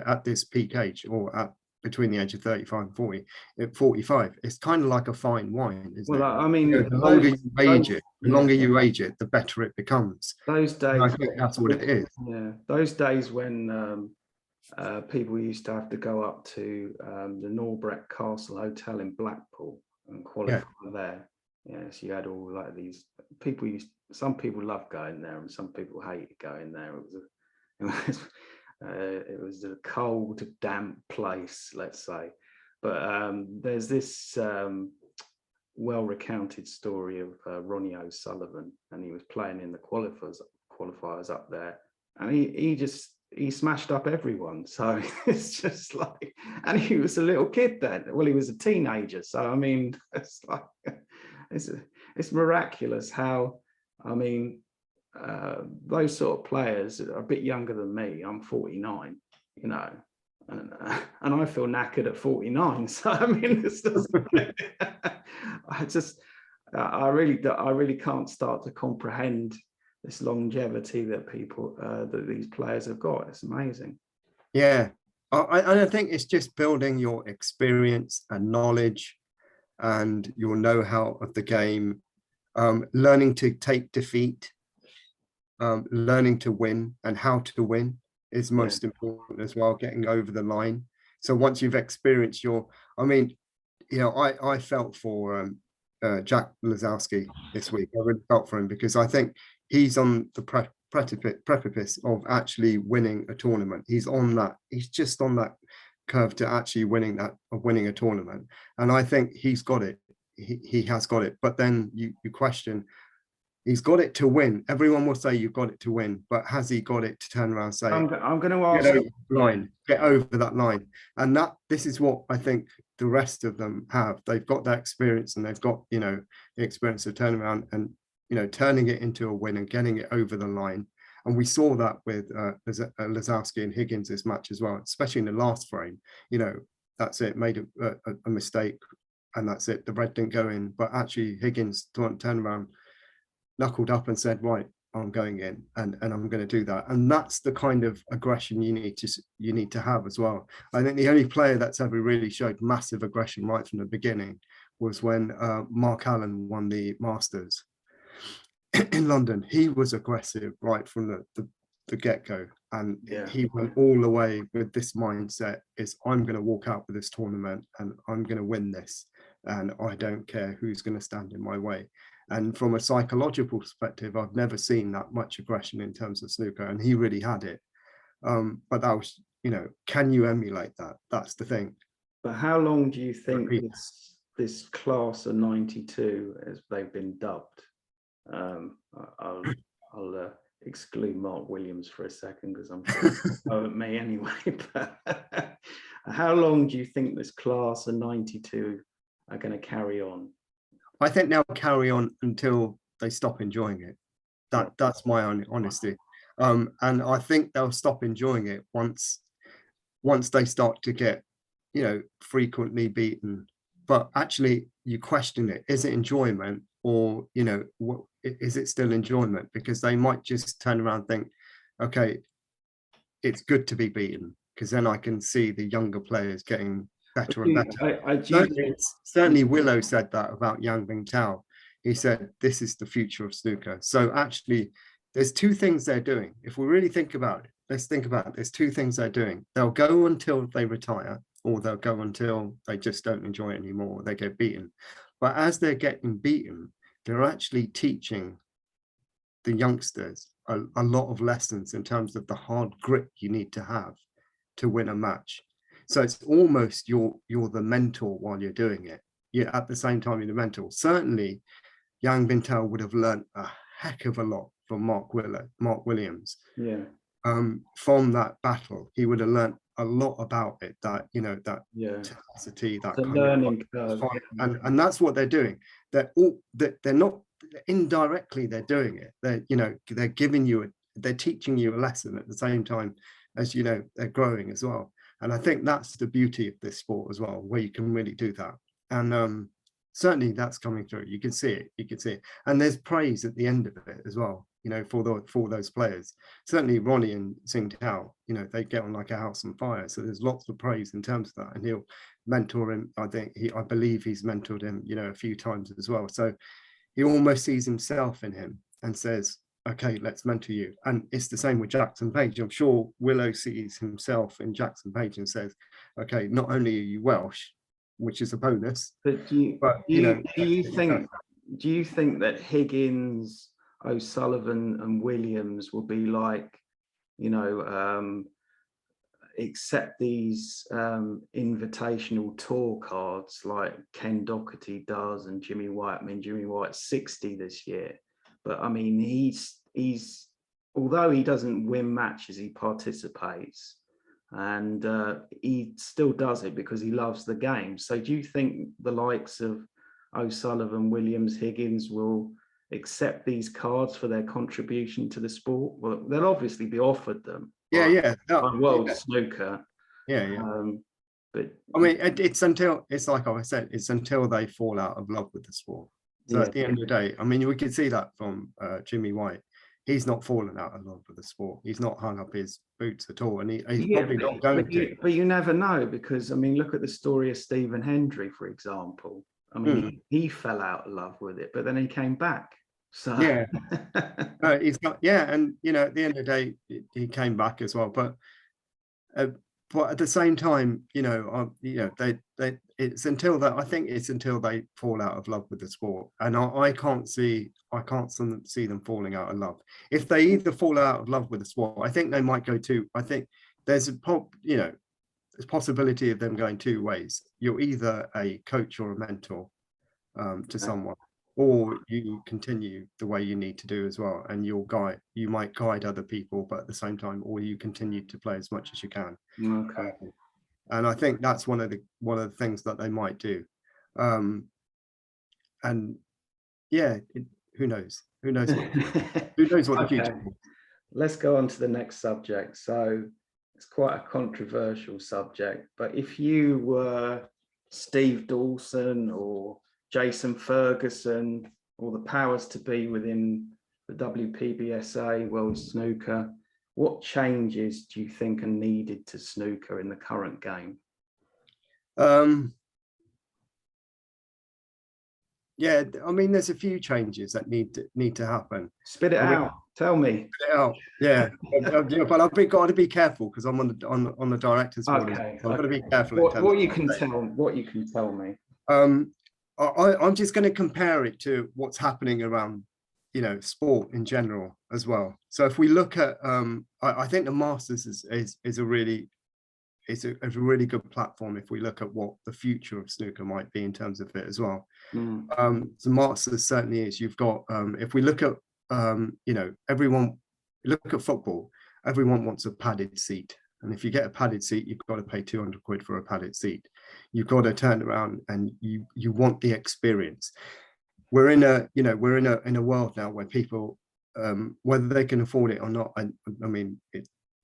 age, or between the age of 35 and 40, at 45. It's kind of like a fine wine, isn't it? I mean, the longer you age it, the better it becomes. Those days, I think that's what it is. Yeah, those days when people used to have to go up to the Norbreck Castle Hotel in Blackpool and qualify there. Yes, you had all like these people. Some people loved going there, and some people hated going there. It was a cold, damp place, let's say. But there's this well-recounted story of Ronnie O'Sullivan, and he was playing in the qualifiers up there, and he smashed up everyone. So it's just like, and he was a little kid then. Well, he was a teenager. So I mean, it's like, it's miraculous how, I mean, those sort of players are a bit younger than me. I'm 49, and I feel knackered at 49. So I mean, this doesn't. I really can't start to comprehend this longevity that that these players have got. It's amazing. Yeah, I think it's just building your experience and knowledge and your know-how of the game, learning to take defeat, learning to win and how to win is most important as well, getting over the line. So once you've experienced I felt for Jack Lazowski this week. I really felt for him because I think he's on the precipice of actually winning a tournament. He's just on that curve to actually winning a tournament. And I think he's got it. He has got it. But then you question, he's got it to win. Everyone will say you've got it to win, but has he got it to turn around and say, I'm going to ask, get over that line? And this is what I think the rest of them have. They've got that experience, and they've got, the experience of turning around and, turning it into a win and getting it over the line. And we saw that with Lazowski and Higgins this match as well, especially in the last frame. That's it, made a mistake, and that's it. The red didn't go in, but actually Higgins turned around, knuckled up and said, right, I'm going in and I'm going to do that. And that's the kind of aggression you need to have as well. I think the only player that's ever really showed massive aggression right from the beginning was when Mark Allen won the Masters in London. He was aggressive right from the get-go, and he went all the way with this mindset: is I'm going to walk out with this tournament and I'm going to win this. and I don't care who's going to stand in my way. And from a psychological perspective, I've never seen that much aggression in terms of snooker, and he really had it. But that was, can you emulate that? That's the thing. But how long do you think this class of 92, as they've been dubbed, I'll exclude Mark Williams for a second because I'm sure it's at me anyway, but how long do you think this class of 92 are going to carry on? I think they'll carry on until they stop enjoying it. That's my honesty. And I think they'll stop enjoying it once they start to get, frequently beaten. But actually, you question it. Is it enjoyment, or what is it still enjoyment? Because they might just turn around and think, okay, it's good to be beaten, because then I can see the younger players getting better and better. Certainly Willow said that about Yang Bingtao. He said, this is the future of snooker. So actually, there's two things they're doing. If we really think about it, let's think about it. There's two things they're doing. They'll go until they retire, or they'll go until they just don't enjoy it anymore, or they get beaten. But as they're getting beaten, they're actually teaching the youngsters a lot of lessons in terms of the hard grit you need to have to win a match. So it's almost you're the mentor while you're doing it. You're at the same time you're the mentor. Certainly, Yang Bingtao would have learned a heck of a lot from Mark Williams. Yeah. From that battle, he would have learned a lot about it. That tenacity, that kind learning curve. And that's what they're doing. They're not indirectly. They're doing it. They're giving you they're teaching you a lesson at the same time as they're growing as well. And I think that's the beauty of this sport as well, where you can really do that. And certainly that's coming through. You can see it. And there's praise at the end of it as well, for those players. Certainly Ronnie and Sing Tao, they get on like a house on fire. So there's lots of praise in terms of that. And he'll mentor him. I believe he's mentored him, a few times as well. So he almost sees himself in him and says, okay, let's mentor you. And it's the same with Jackson Page. I'm sure Willow sees himself in Jackson Page and says, okay, not only are you Welsh, which is a bonus, but do you think that Higgins, O'Sullivan and Williams will be like, accept these invitational tour cards like Ken Doherty does and Jimmy White? I mean, Jimmy White's 60 this year, but I mean, he's although he doesn't win matches, he participates, and he still does it because he loves the game. So do you think the likes of O'Sullivan, Williams, Higgins will accept these cards for their contribution to the sport? Well, they'll obviously be offered them by World Snooker. But I mean, it's like I said, it's until they fall out of love with the sport. So at the end of the day, I mean, we could see that from Jimmy White. He's not fallen out of love with the sport. He's not hung up his boots at all, and he's probably not going to. But you never know, because I mean, look at the story of Stephen Hendry, for example. I mean, he fell out of love with it, but then he came back. So he's not. Yeah, and at the end of the day, he came back as well. But at the same time, it's until that. I think it's until they fall out of love with the sport, and I can't see them falling out of love. If they either fall out of love with the sport, I think they might go to. I think there's there's possibility of them going two ways. You're either a coach or a mentor to someone, or you continue the way you need to do as well, and you might guide other people, but at the same time, or you continue to play as much as you can. Okay. And I think that's one of the things that they might do. And who knows who knows what the future is. Let's go on to the next subject. So it's quite a controversial subject, but if you were Steve Dawson or Jason Ferguson, or the powers to be within the WPBSA, World Snooker, what changes do you think are needed to snooker in the current game? Yeah, I mean, there's a few changes that need to happen. Spit it out. Tell me. Spit it out. Yeah, but I've got to be careful because I'm on the director's board. Okay. So I've got to be careful. What you can tell me. I'm just going to compare it to what's happening around, sport in general as well. So if we look at, I think the Masters is a really good platform if we look at what the future of snooker might be in terms of it as well. The Masters certainly is. You've got, if we look at, everyone, look at football, everyone wants a padded seat. And if you get a padded seat, you've got to pay 200 quid for a padded seat. You've got to turn around and you want the experience. We're in a world now where people, whether they can afford it or not, I mean,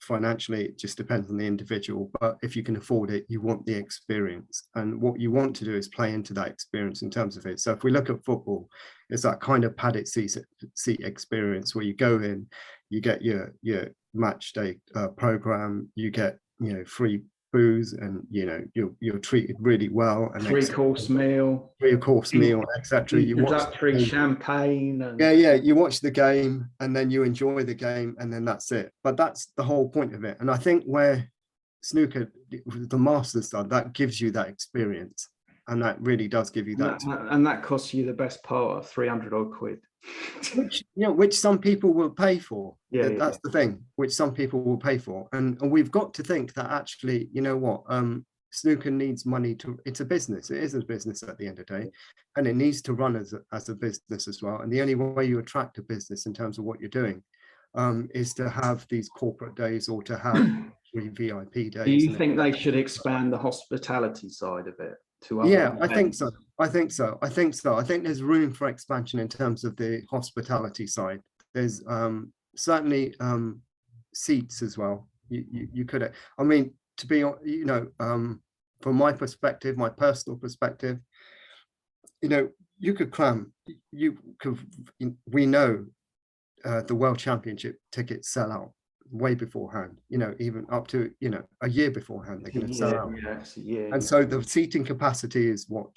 financially, it just depends on the individual. But if you can afford it, you want the experience. And what you want to do is play into that experience in terms of it. So if we look at football, it's that kind of padded seat experience where you go in, you get your match day program, you get free booze, and you're treated really well, and three-course meal, etc. Introductory champagne, and you watch the game, and then you enjoy the game, and then that's it. But that's the whole point of it. And I think where snooker, the Masters style, that gives you that experience, and that really does give you that. And that costs you the best part of 300 odd quid. Which some people will pay for. That's the thing, which some people will pay for. And we've got to think that actually, snooker needs money it's a business. It is a business at the end of the day, and it needs to run as a business as well. And the only way you attract a business in terms of what you're doing is to have these corporate days, or to have VIP days. Do you think they should expand the hospitality side of it? I think so. I think there's room for expansion in terms of the hospitality side. There's certainly seats as well. You could, I mean, to be, from my perspective, my personal perspective, you could cram. We know the World Championship tickets sell out way beforehand, even up to a year beforehand, they're going to sell out. And so the seating capacity is what,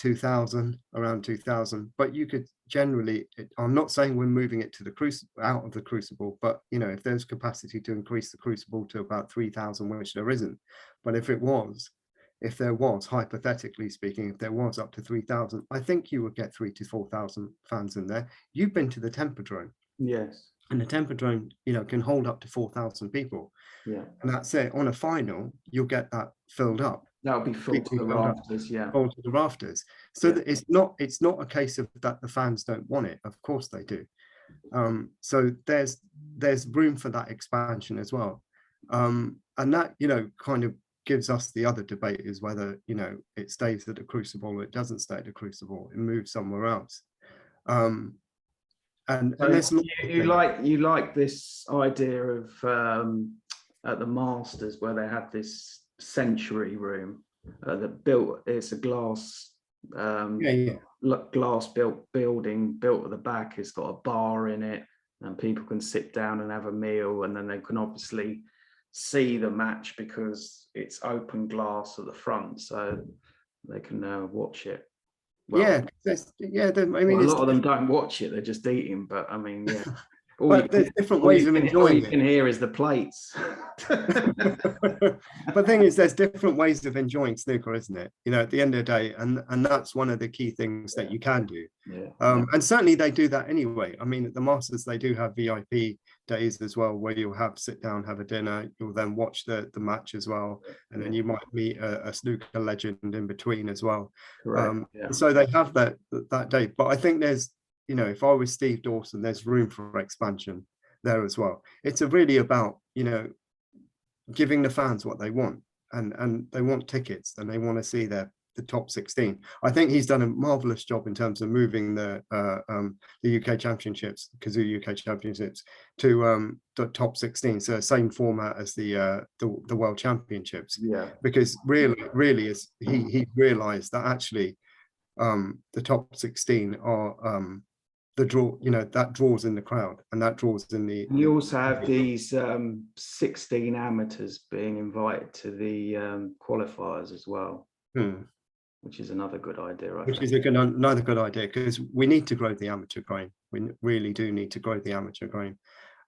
around 2,000, but you could generally, I'm not saying we're moving it to the out of the Crucible, but if there's capacity to increase the Crucible to about 3,000, which there isn't, but if there was, hypothetically speaking, if there was up to 3,000, I think you would get 3,000 to 4,000 fans in there. You've been to the Tempodrome. Yes. And the Tempodrome, can hold up to 4,000 people. Yeah. And that's it. On a final, you'll get that filled up. That'll be full to the rafters, Full to the rafters. So that it's not a case of that the fans don't want it. Of course they do. So there's room for that expansion as well. And that, kind of gives us the other debate, is whether, it stays at the Crucible or it doesn't stay at the Crucible, it moves somewhere else. And so you like this idea of at the Masters, where they have this Century room it's a glass glass built building built at the back. It's got a bar in it, and people can sit down and have a meal, and then they can obviously see the match because it's open glass at the front, so they can watch it. Well, I mean, a lot of them don't watch it; they're just eating. But I mean, but there's different ways of enjoying it. All you can hear is the plates. But the thing is, there's different ways of enjoying snooker, isn't it? At the end of the day, and that's one of the key things that you can do. And certainly they do that anyway. I mean, at the Masters, they do have VIP days as well, where you'll sit down, have a dinner, you'll then watch the match as well, and then you might meet a snooker legend in between as well. So they have that day. But I think there's, if I was Steve Dawson, there's room for expansion there as well. It's really about, giving the fans what they want, and they want tickets, and they want to see the top 16. I think he's done a marvelous job in terms of moving the UK Championships, Kazoo UK Championships, to the top 16, so same format as the World Championships. Because really is he realised that actually the top 16 are the draw, that draws in the crowd, and that draws in the. And you also have these 16 amateurs being invited to the qualifiers as well. Which is another good idea. Which is another good idea, because we need to grow the amateur game. We really do need to grow the amateur game,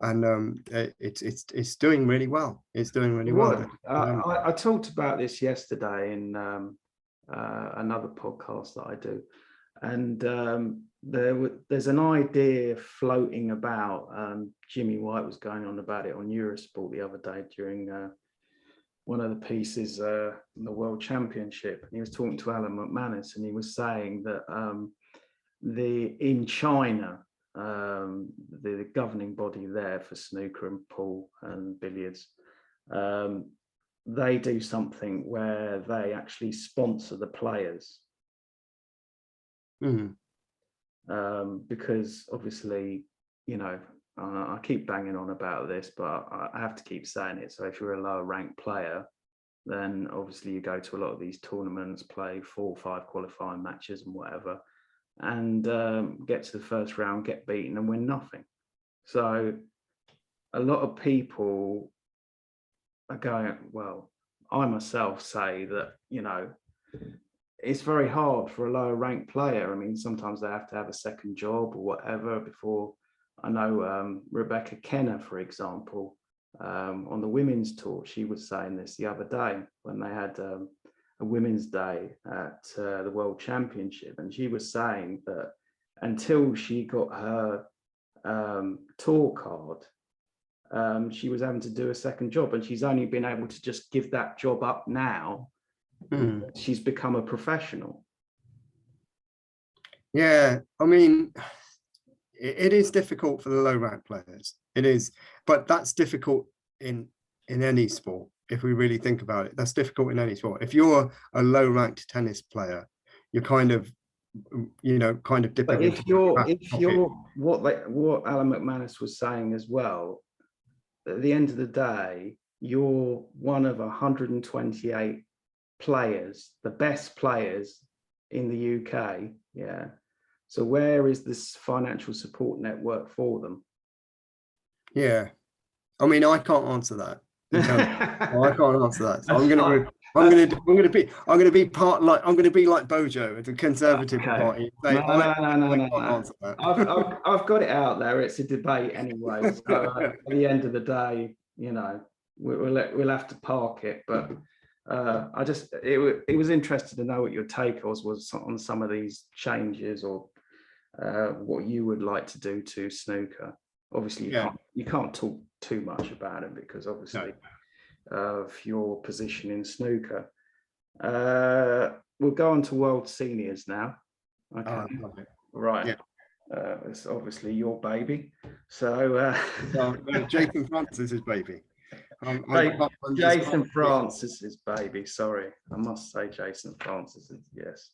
and it's doing really well. It's doing really well. I talked about this yesterday in another podcast that I do, And there's an idea floating about. Jimmy White was going on about it on Eurosport the other day during one of the pieces in the World Championship. And he was talking to Alan McManus, and he was saying that in China, the governing body there for snooker and pool and billiards, they do something where they actually sponsor the players. Because obviously, you know, I keep banging on about this, but I have to keep saying it. So if you're a lower ranked player, then obviously you go to a lot of these tournaments, play 4 or 5 qualifying matches and whatever, and get to the first round, get beaten and win nothing. So a lot of people are going, well, I myself say that, you know, it's very hard for a lower ranked player. I mean, sometimes they have to have a second job or whatever before. I know Rebecca Kenner, for example, on the women's tour, she was saying this the other day when they had a women's day at the World Championship. And she was saying that until she got her tour card, she was having to do a second job, and she's only been able to just give that job up now. She's become a professional. Yeah, I mean, it is difficult for the low rank players. It is, but that's difficult in any sport. If we really think about it, that's difficult in any sport. If you're a low ranked tennis player, you're kind of, you know, kind of dipping. But if you're what Alan McManus was saying as well, at the end of the day, you're one of 128 players, the best players in the UK. Yeah. So where is this financial support network for them? Yeah. I mean, I can't answer that. I can't answer that. So I'm going to be like Bojo at the Conservative Party. No. I've got it out there. It's a debate anyway. So at the end of the day, you know, we'll have to park it. But it was interesting to know what your take was on some of these changes, or what you would like to do to snooker. Obviously, you can't talk too much about it because obviously of your position in snooker. We'll go on to World Seniors now. Okay, right. Yeah. It's obviously your baby. So Jason Francis's baby. Jason Francis's baby. Sorry, I must say Jason Francis's. Yes.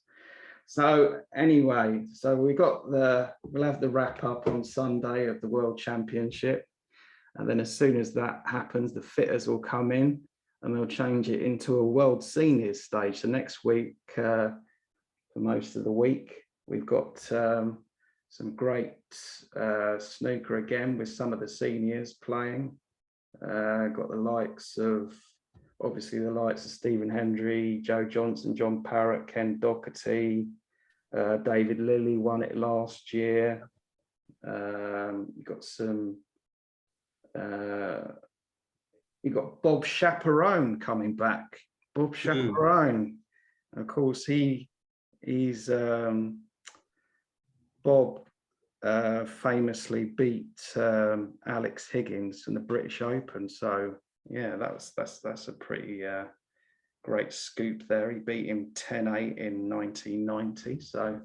So anyway, we'll have the wrap up on Sunday of the World Championship. And then as soon as that happens, the fitters will come in and they'll change it into a World Seniors stage. So next week, for most of the week, we've got some great snooker again with some of the seniors playing. Got the likes of Stephen Hendry, Joe Johnson, John Parrott, Ken Doherty, David Lilly won it last year. You got some. You got Bob Chaperone coming back. Bob Chaperone, of course, he's Bob famously beat Alex Higgins in the British Open. So yeah, that's a pretty great scoop there. He beat him 10-8 in 1990. So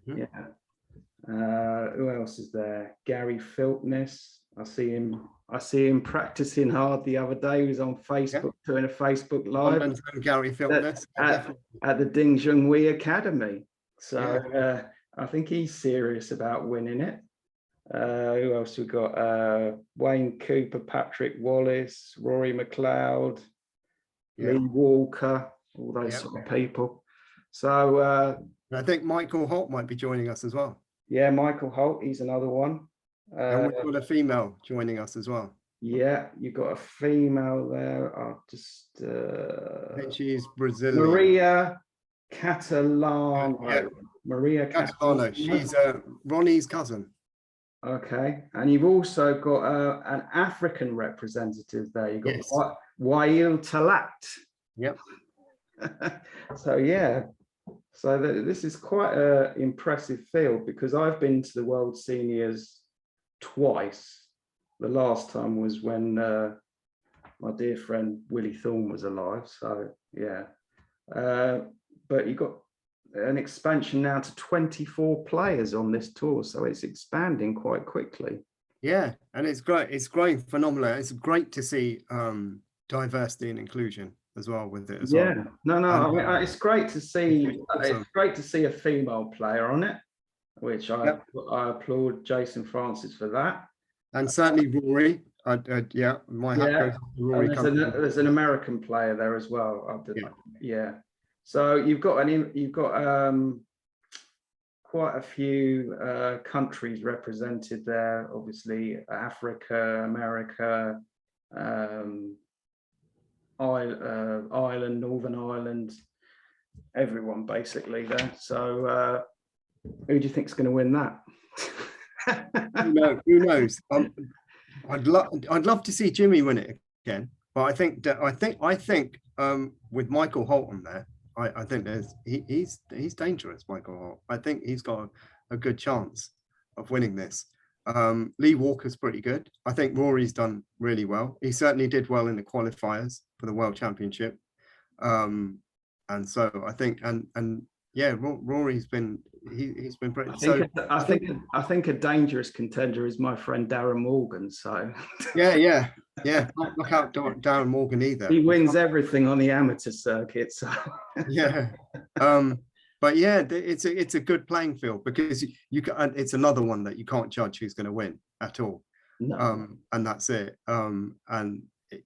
yeah. Who else is there? Gary Filtness. I see him practicing hard the other day. He was on Facebook doing a Facebook Live. Gary Filtness at the Ding Junhui Academy. So I think he's serious about winning it. Who else we got? Wayne Cooper, Patrick Wallace, Rory McLeod, Lee Walker, all those sort of people. So I think Michael Holt might be joining us as well. Yeah, Michael Holt, he's another one. And we've got a female joining us as well. Yeah, you've got a female there. I'll just I think she's Brazilian. Maria Catalano. Maria Catalano. She's Ronnie's cousin. Okay, and you've also got an African representative there. You've got Wael Talat. Yep. So yeah, So this is quite an impressive field, because I've been to the World Seniors twice. The last time was when my dear friend Willie Thorne was alive. So yeah, but you got an expansion now to 24 players on this tour, so it's expanding quite quickly. Yeah, and it's great. It's growing phenomenally. It's great to see diversity and inclusion as well with it as well. No, I mean, And, it's great to see. awesome. It's great to see a female player on it, which I Yep. applaud Jason Francis for that. And certainly Rory. Yeah, my hat goes to Rory. There's an American player there as well. Yeah. So you've got quite a few countries represented there. Obviously, Africa, America, Ireland, Northern Ireland, everyone basically there. So who do you think is going to win that? Who knows? I'd love to see Jimmy win it again, but I think with Michael Holt on there, I think he's dangerous. Michael Holt. I think he's got a good chance of winning this. Lee Walker's pretty good. I think Rory's done really well. He certainly did well in the qualifiers for the World Championship. And so I think, and yeah, Rory's been he's been pretty. I think a dangerous contender is my friend Darren Morgan. So yeah. Look out, Darren Morgan either. He wins everything on the amateur circuit. So yeah. But yeah, it's a good playing field, because you can, it's another one that you can't judge who's going to win at all. No. And that's it. And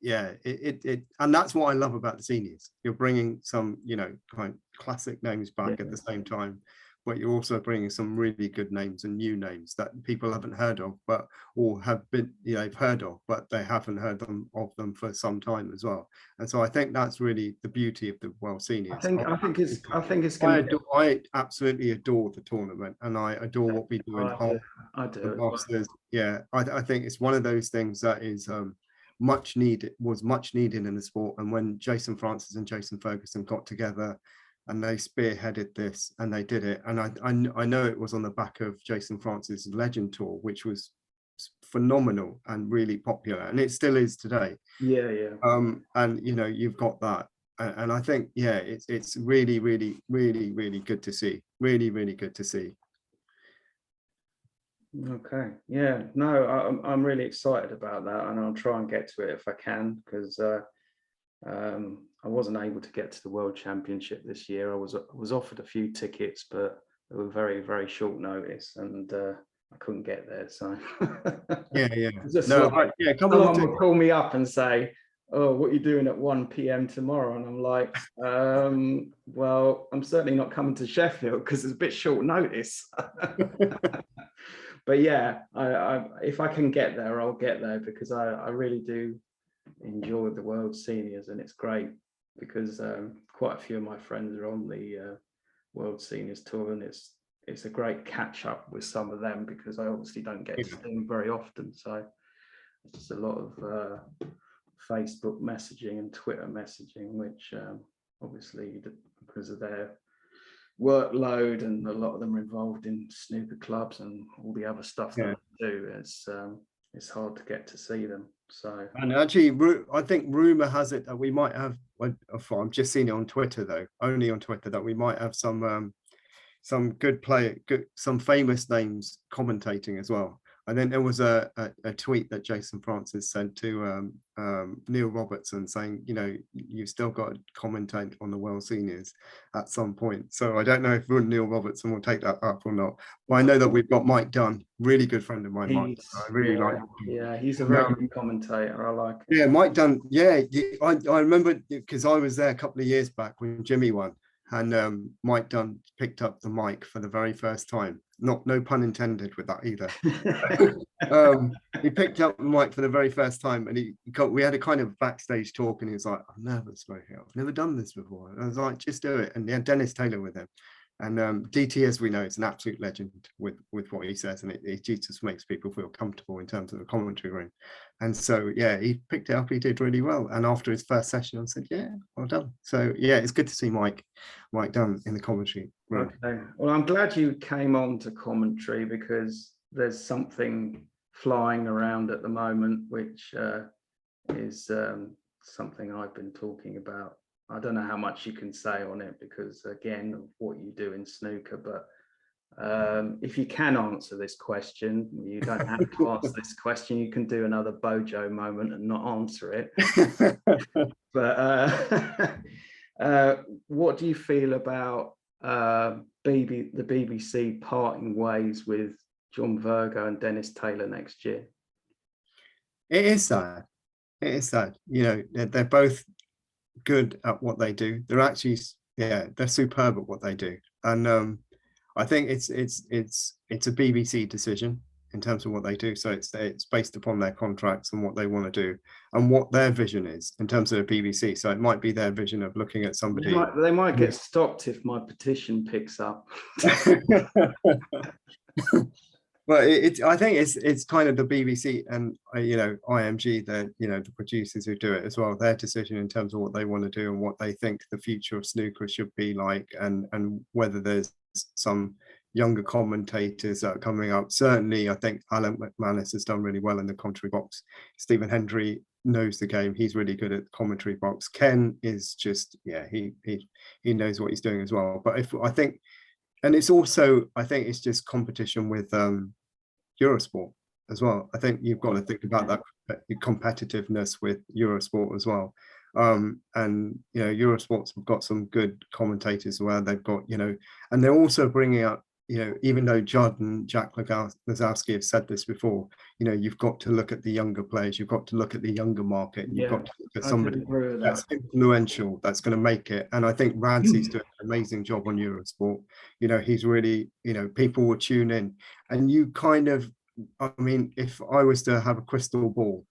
yeah, and that's what I love about the seniors. You're bringing some, kind of classic names back at the same time, but you're also bringing some really good names and new names that people haven't heard of, or have been, they've heard of, but they haven't heard of them for some time as well. And so I think that's really the beauty of the World Seniors. I absolutely adore the tournament, and I adore what we do in Hull. I do. The Masters. Yeah, I think it's one of those things that is much needed in the sport. And when Jason Francis and Jason Ferguson got together and they spearheaded this, and they did it, and I know it was on the back of Jason Francis' Legend Tour, which was phenomenal and really popular, and it still is today. And you've got that, and I think it's really good to see. Really good to see. Okay, yeah, no, I'm really excited about that, and I'll try and get to it if I can, because I wasn't able to get to the World Championship this year. I was offered a few tickets, but they were very, very short notice, and I couldn't get there. So someone would call me up and say, "Oh, what are you doing at 1 p.m. tomorrow?" And I'm like, "Well, I'm certainly not coming to Sheffield because it's a bit short notice." But yeah, if I can get there, I'll get there, because I really do enjoy the World Seniors, and it's great because quite a few of my friends are on the World Seniors tour, and it's a great catch up with some of them, because I obviously don't get to see them very often. So it's just a lot of Facebook messaging and Twitter messaging, which obviously, because of their workload, and a lot of them are involved in snooker clubs and all the other stuff that they do, it's hard to get to see them. So, and actually, I think rumor has it that we might have, I'm just seeing it on Twitter though, only on Twitter, that we might have some some famous names commentating as well. And then there was a tweet that Jason Francis sent to Neil Robertson saying, you've still got to commentate on the World Seniors at some point. So I don't know if Neil Robertson will take that up or not. But I know that we've got Mike Dunn, really good friend of mine, Mike. I really like him. Yeah, he's a very good commentator. I like him. Yeah, Mike Dunn. Yeah, I remember, because I was there a couple of years back when Jimmy won. And Mike Dunn picked up the mic for the very first time. No pun intended with that either. He picked up the mic for the very first time, and we had a kind of backstage talk, and he was like, "I'm nervous, Rohit. I've never done this before." And I was like, "Just do it." And he had Dennis Taylor with him, And DT, as we know, is an absolute legend with what he says, and it just makes people feel comfortable in terms of the commentary room. And so, yeah, he picked it up. He did really well. And after his first session, I said, yeah, well done. So, yeah, it's good to see Mike Dunn in the commentary room. Okay. Well, I'm glad you came on to commentary, because there's something flying around at the moment, which is something I've been talking about. I don't know how much you can say on it, because again, of what you do in snooker, but if you can answer this question, you don't have to answer this question. You can do another Bojo moment and not answer it. But what do you feel about the BBC parting ways with John Virgo and Dennis Taylor next year? It is sad. It is sad. You know, they're both good at what they do. They're actually, yeah, they're superb at what they do. And I think it's a BBC decision in terms of what they do. So it's based upon their contracts and what they want to do and what their vision is in terms of the BBC. So it might be their vision of looking at somebody. They might get stopped if my petition picks up. Well, I think it's kind of the BBC and IMG, the producers who do it as well. Their decision in terms of what they want to do and what they think the future of snooker should be like, and whether there's some younger commentators that are coming up. Certainly, I think Alan McManus has done really well in the commentary box. Stephen Hendry knows the game. He's really good at the commentary box. Ken is just, he knows what he's doing as well. But I think it's just competition with Eurosport as well. I think you've got to think about that competitiveness with Eurosport as well. And Eurosport's got some good commentators where they've got, and they're also bringing up, even though Judd and Jack Lazowski have said this before, you've got to look at the younger players, you've got to look at the younger market, you've got to look at somebody that's influential, that's going to make it. And I think Radzy's doing an amazing job on Eurosport. He's really, people will tune in, and you kind of, I mean, if I was to have a crystal ball,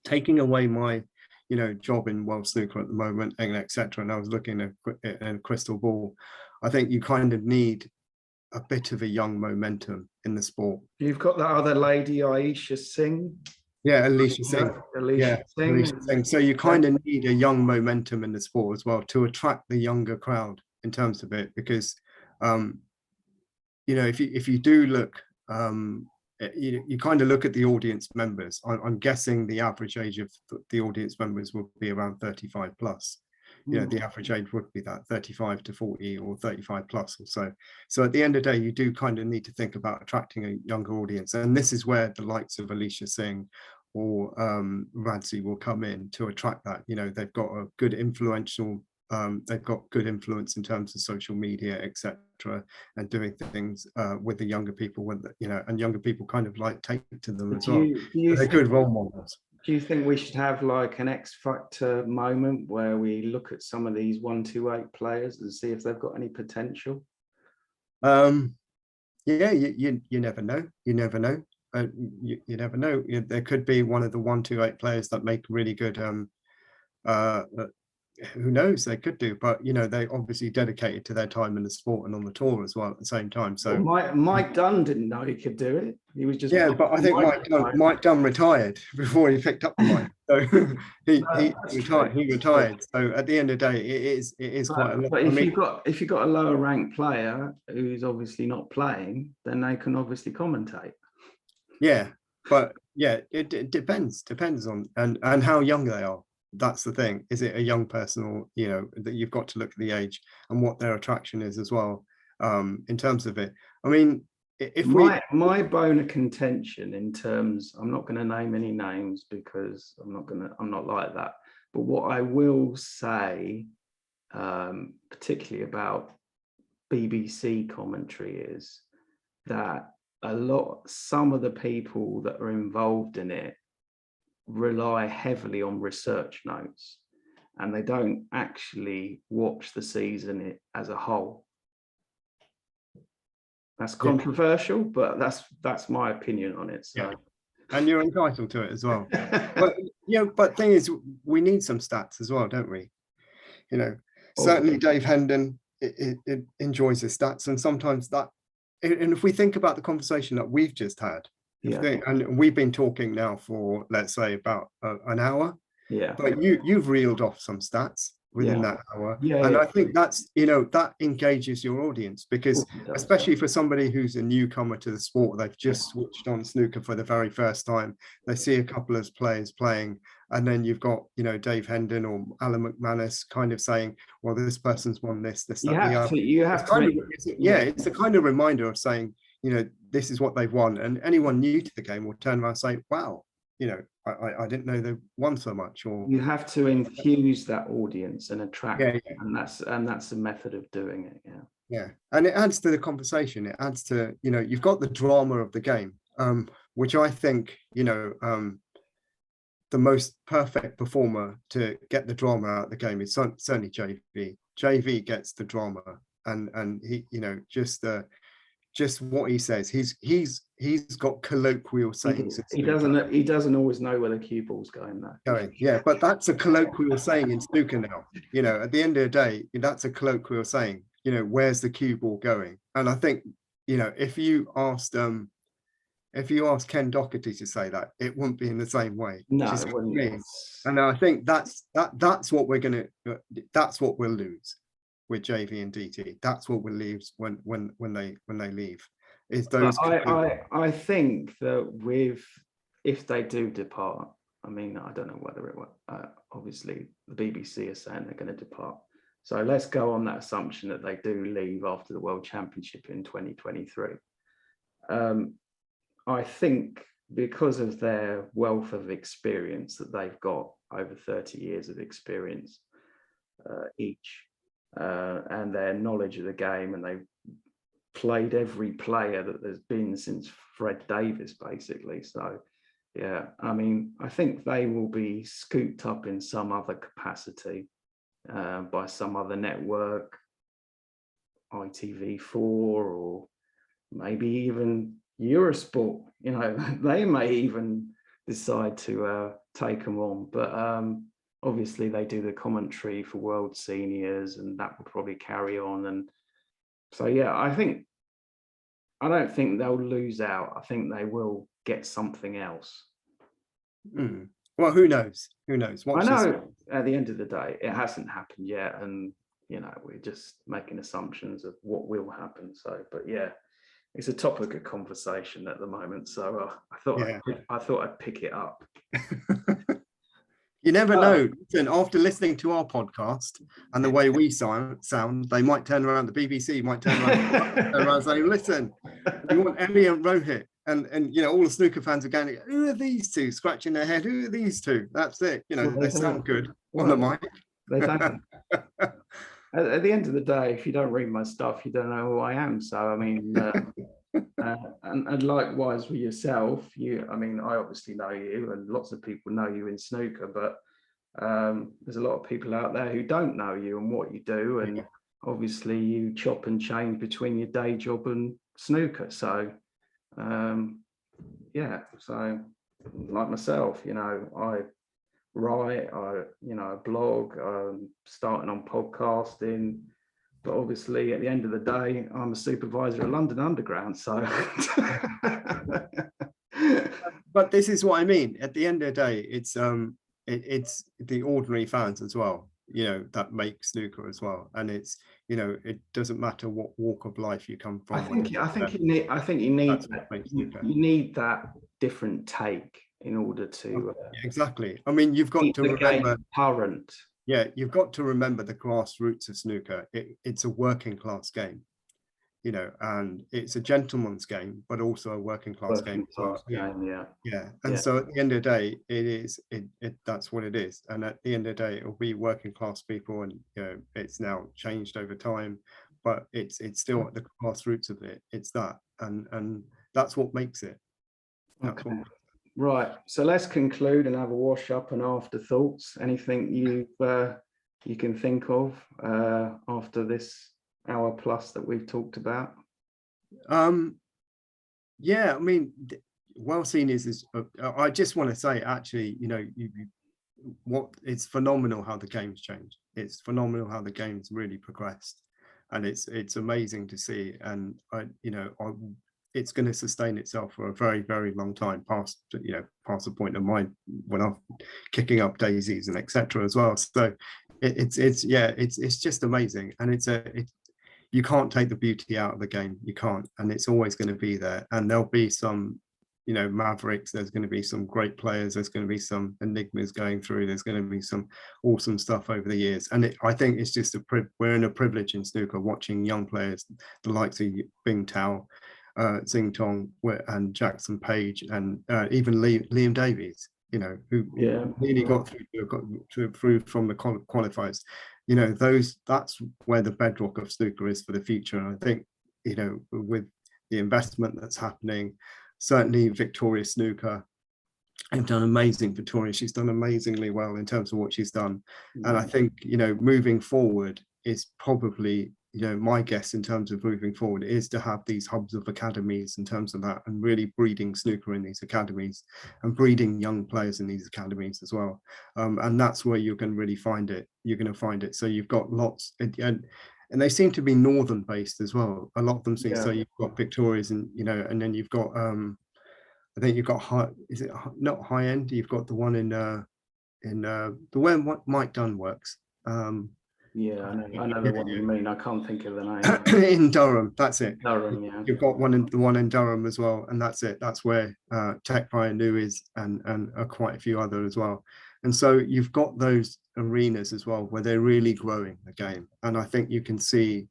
taking away my job in world snooker at the moment, and etc., and I was looking at a crystal ball, I think you kind of need a bit of a young momentum in the sport. You've got that other lady, Aisha Singh. Yeah, Alicia Singh. So you kind of need a young momentum in the sport as well to attract the younger crowd in terms of it, because if you do look, you kind of look at the audience members. I'm guessing the average age of the audience members will be around 35 plus. The average age would be that 35 to 40 or 35 plus or so. So at the end of the day, you do kind of need to think about attracting a younger audience. And this is where the likes of Alicia Singh or Radzy will come in to attract that. They've got a good influential, they've got good influence in terms of social media, etc., and doing things with the younger people, and younger people kind of like take to them as well. They're good role models. Do you think we should have like an X Factor moment where we look at some of these 128 players and see if they've got any potential? You never know. You never know. You never know. There could be one of the 128 players that make really good. Who knows? They could do, but they obviously dedicated to their time in the sport and on the tour as well at the same time. So Mike Dunn didn't know he could do it. He was just but I think Mike Dunn retired before he picked up the mic. So he retired. So at the end of the day, it is quite a lot. But if you've got a lower ranked player who's obviously not playing, then they can obviously commentate. Yeah, but it depends on and how young they are. That's the thing. Is it a young person, or that you've got to look at the age and what their attraction is as well, in terms of it. I mean, if my bone of contention in terms, I'm not going to name any names because I'm not like that. But what I will say, particularly about BBC commentary, is that some of the people that are involved in it rely heavily on research notes, and they don't actually watch the season as a whole. That's controversial, but that's my opinion on it. So, and you're entitled to it as well. But thing is, we need some stats as well, don't we? Certainly Dave Hendon it enjoys the stats, and sometimes that. And if we think about the conversation that we've just had, and we've been talking now for, let's say, about an hour, but you've reeled off some stats within that hour, and I think that's, that engages your audience, because especially for somebody who's a newcomer to the sport, they've just switched on snooker for the very first time, they see a couple of players playing, and then you've got, Dave Hendon or Alan McManus kind of saying, well, this person's won this, that, the other. It's a kind of reminder of saying, this is what they've won, and anyone new to the game will turn around and say, wow, I didn't know they won so much. Or you have to infuse that audience and attract them, and that's the method of doing it. And it adds to the conversation. It adds to, you've got the drama of the game, which I think, the most perfect performer to get the drama out of the game is certainly JV. JV gets the drama, and he, just what he says. He's got colloquial sayings. He doesn't always know where the cue ball's going though. But that's a colloquial saying in snooker now. At the end of the day, that's a colloquial saying. Where's the cue ball going? And I think, if you asked Ken Doherty to say that, it wouldn't be in the same way. No, it wouldn't. And I think that's what that's what we'll lose with JV and DT. That's what we'll lose when they leave. Is those? I think that if they do depart, I mean, I don't know whether it will. Obviously, the BBC are saying they're going to depart. So let's go on that assumption that they do leave after the World Championship in 2023. I think because of their wealth of experience that they've got, over 30 years of experience each, and their knowledge of the game, and they've played every player that there's been since Fred Davis, basically. So, I mean, I think they will be scooped up in some other capacity by some other network, ITV4, or maybe even Eurosport. They may even decide to take them on, but obviously they do the commentary for World Seniors, and that will probably carry on. And so, I don't think they'll lose out. I think they will get something else. Well, who knows? Who knows? I know at the end of the day, it hasn't happened yet, and we're just making assumptions of what will happen. So, but it's a topic of conversation at the moment. So I thought I'd pick it up. You never know. Listen, after listening to our podcast and the way we sound, they might turn around. The BBC might turn around and say, "Listen, we want Ellie and Rohit," and all the snooker fans are going, "Who are these two?" Scratching their head. Who are these two? That's it. They sound good on the mic. They don't. At the end of the day, if you don't read my stuff, you don't know who I am. So I mean, and likewise with yourself, I obviously know you, and lots of people know you in snooker, but there's a lot of people out there who don't know you and what you do, and obviously you chop and change between your day job and snooker. So so like myself, I write, I blog, starting on podcasting, but obviously at the end of the day, I'm a supervisor at London Underground. So, but this is what I mean. At the end of the day, it's the ordinary fans as well, that make snooker as well, and it's it doesn't matter what walk of life you come from. I think you need that different take in order to exactly. I mean, you've got to remember current. You've got to remember the grassroots of snooker. It's a working class game, and it's a gentleman's game, but also a working class game. So at the end of the day, that's what it is. And at the end of the day, it'll be working class people, and it's now changed over time, but it's still at the grassroots of it. It's that, and that's what makes it. Right, so let's conclude and have a wash up and afterthoughts. Anything you can think of after this hour plus that we've talked about? I mean, World Seniors is. I just want to say, actually, it's phenomenal how the game's changed. It's phenomenal how the game's really progressed. and it's amazing to see. And it's going to sustain itself for a very, very long time, past the point of my when I'm kicking up daisies and etc. as well. So it's just amazing, and you can't take the beauty out of the game. You can't, and it's always going to be there. And there'll be some, mavericks. There's going to be some great players. There's going to be some enigmas going through. There's going to be some awesome stuff over the years. And I think it's just we're in a privilege in snooker watching young players, the likes of Bing Tao, Xing Tong, and Jackson Page, and even Liam Davies, who nearly got through from the qualifiers. That's where the bedrock of snooker is for the future. And I think, with the investment that's happening, certainly Victoria Snooker have done amazing. Victoria, she's done amazingly well in terms of what she's done. And I think, moving forward is probably, my guess in terms of moving forward is to have these hubs of academies in terms of that, and really breeding snooker in these academies and breeding young players in these academies as well. And that's where you're going to really find it. You're going to find it. So you've got lots, and they seem to be northern based as well. A lot of them seem, so you've got Victoria's, and and then you've got I think you've got is it not high end? You've got the one in the where Mike Dunn works. Yeah, I know the one you mean. I can't think of the name. In Durham, that's it. Durham, yeah. You've got the one in Durham as well, and that's it. That's where Tech Pioneer is, and quite a few other as well. And so you've got those arenas as well where they're really growing the game, and I think you can see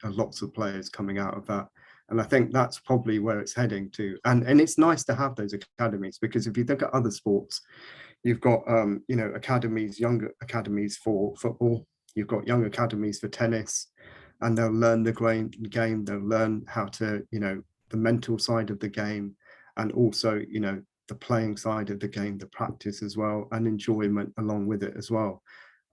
lots of players coming out of that. And I think that's probably where it's heading to. And it's nice to have those academies, because if you look at other sports, you've got academies, younger academies for football. You've got young academies for tennis, and they'll learn the game. They'll learn how to, the mental side of the game, and also, the playing side of the game, the practice as well, and enjoyment along with it as well.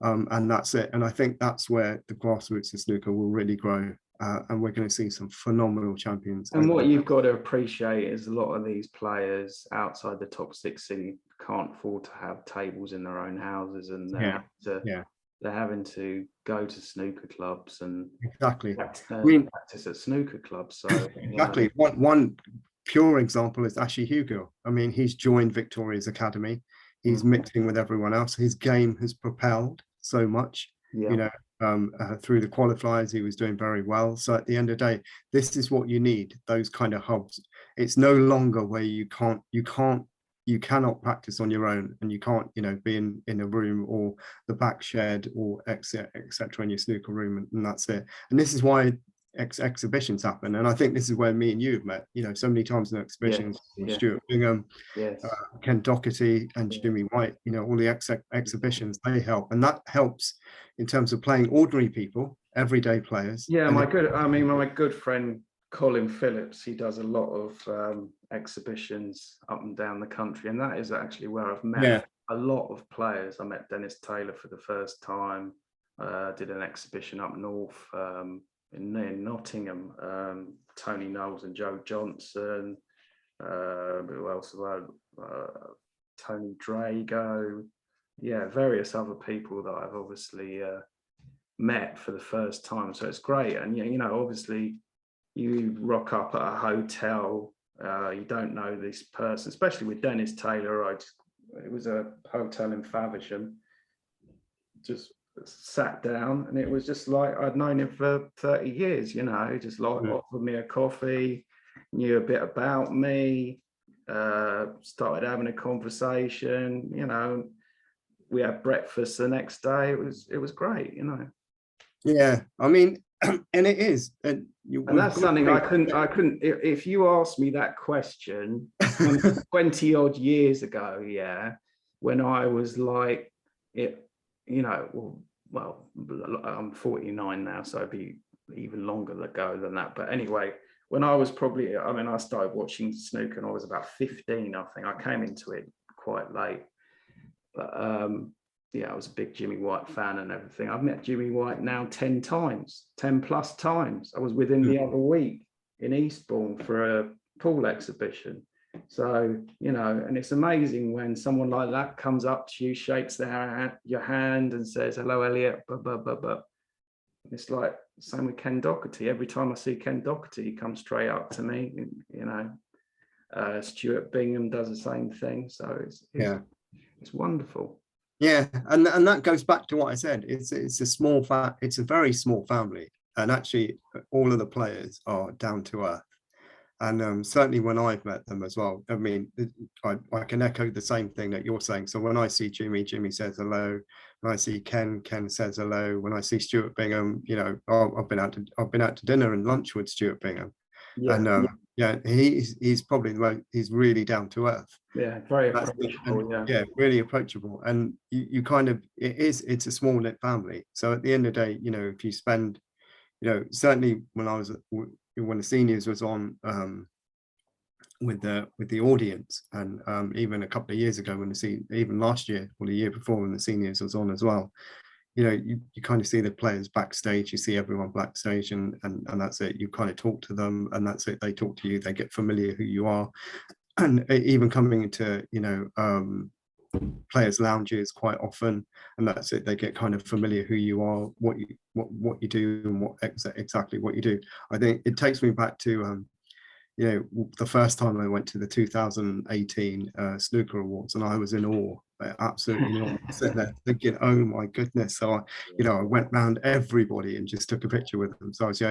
And that's it. And I think that's where the grassroots of snooker will really grow. And we're going to see some phenomenal champions. And what you've got to appreciate is a lot of these players outside the top 16 can't afford to have tables in their own houses, and they're having to go to snooker clubs and practice at snooker clubs. So exactly. One pure example is Ashley Hugill. I mean, he's joined Victoria's Academy. He's mixing with everyone else. His game has propelled so much. Through the qualifiers, he was doing very well. So at the end of the day, this is what you need, those kind of hubs. It's no longer where you cannot practice on your own, and you can't, be in a room or the back shed or etc. in your snooker room, and that's it. And this is why exhibitions happen. And I think this is where me and you have met, so many times in exhibitions. Stuart Bingham, Ken Doherty, and Jimmy White, all the exhibitions, they help, and that helps in terms of playing ordinary people, everyday players. My good friend Colin Phillips, he does a lot of exhibitions up and down the country, and that is actually where I've met a lot of players. I met Dennis Taylor for the first time. Did an exhibition up north in Nottingham. Tony Knowles and Joe Johnson. Who else? Tony Drago. Various other people that I've obviously met for the first time. So it's great, and obviously you rock up at a hotel. You don't know this person, especially with Dennis Taylor. It was a hotel in Faversham. Just sat down, and it was just like I'd known him for 30 years. Just like offered me a coffee, knew a bit about me, started having a conversation. We had breakfast the next day. It was great. Yeah, I mean, and it is, and that's something I couldn't. If you asked me that question 20 odd years ago, when I was like it, well, I'm 49 now, so it'd be even longer ago than that. But anyway, when I was I started watching snooker and I was about 15. I think I came into it quite late, but I was a big Jimmy White fan and everything. I've met Jimmy White now 10 plus times. I was with him the other week in Eastbourne for a pool exhibition. So, and it's amazing when someone like that comes up to you, shakes your hand and says, "Hello, Elliot," It's like same with Ken Doherty. Every time I see Ken Doherty, he comes straight up to me. Stuart Bingham does the same thing. So it's wonderful. Yeah, and that goes back to what I said. It's a very small family, and actually all of the players are down to earth. And certainly when I've met them as well, I mean, I can echo the same thing that you're saying. So when I see Jimmy, Jimmy says hello. When I see Ken, Ken says hello. When I see Stuart Bingham, I've been out to dinner and lunch with Stuart Bingham, and he's probably he's really down to earth. Yeah, very approachable. Yeah, really approachable. And you kind of it's a small knit family. So at the end of the day, if you spend, certainly when the seniors was on with the audience, and even a couple of years ago even last year or the year before when the seniors was on as well, you kind of see the players backstage, you see everyone backstage, and that's it. You kind of talk to them, and that's it. They talk to you, they get familiar who you are, and even coming into players lounges quite often, and that's it. They get kind of familiar who you are, what you do, and exactly what you do. I think it takes me back to the first time I went to the 2018 snooker awards, and I was in awe, absolutely in awe, sitting there thinking, oh my goodness. So I went round everybody and just took a picture with them. So I was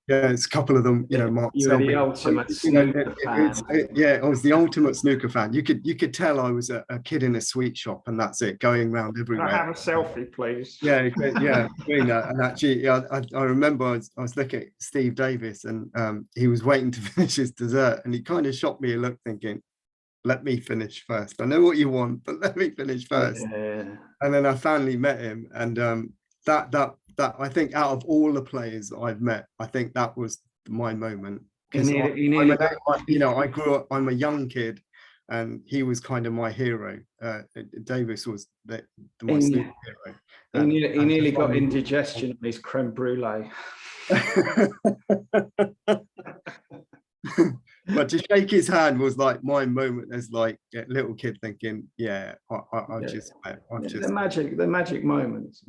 it's a couple of them, Mark you were Selby. the ultimate snooker fan. I was the ultimate snooker fan. You could tell I was a kid in a sweet shop, and that's it, going around everywhere. Can I have a selfie, please? Yeah, doing that. And actually, I remember I was looking at Steve Davis, and he was waiting to finish his dessert, and he kind of shot me a look, thinking, "Let me finish first. I know what you want, but let me finish first." Yeah. And then I finally met him, and that I think out of all the players I've met, I think that was my moment. Because I grew up, I'm a young kid, and he was kind of my hero. Davis was my snooker hero. He nearly got indigestion on his creme brulee. But to shake his hand was like my moment as like a little kid, thinking, the magic moments.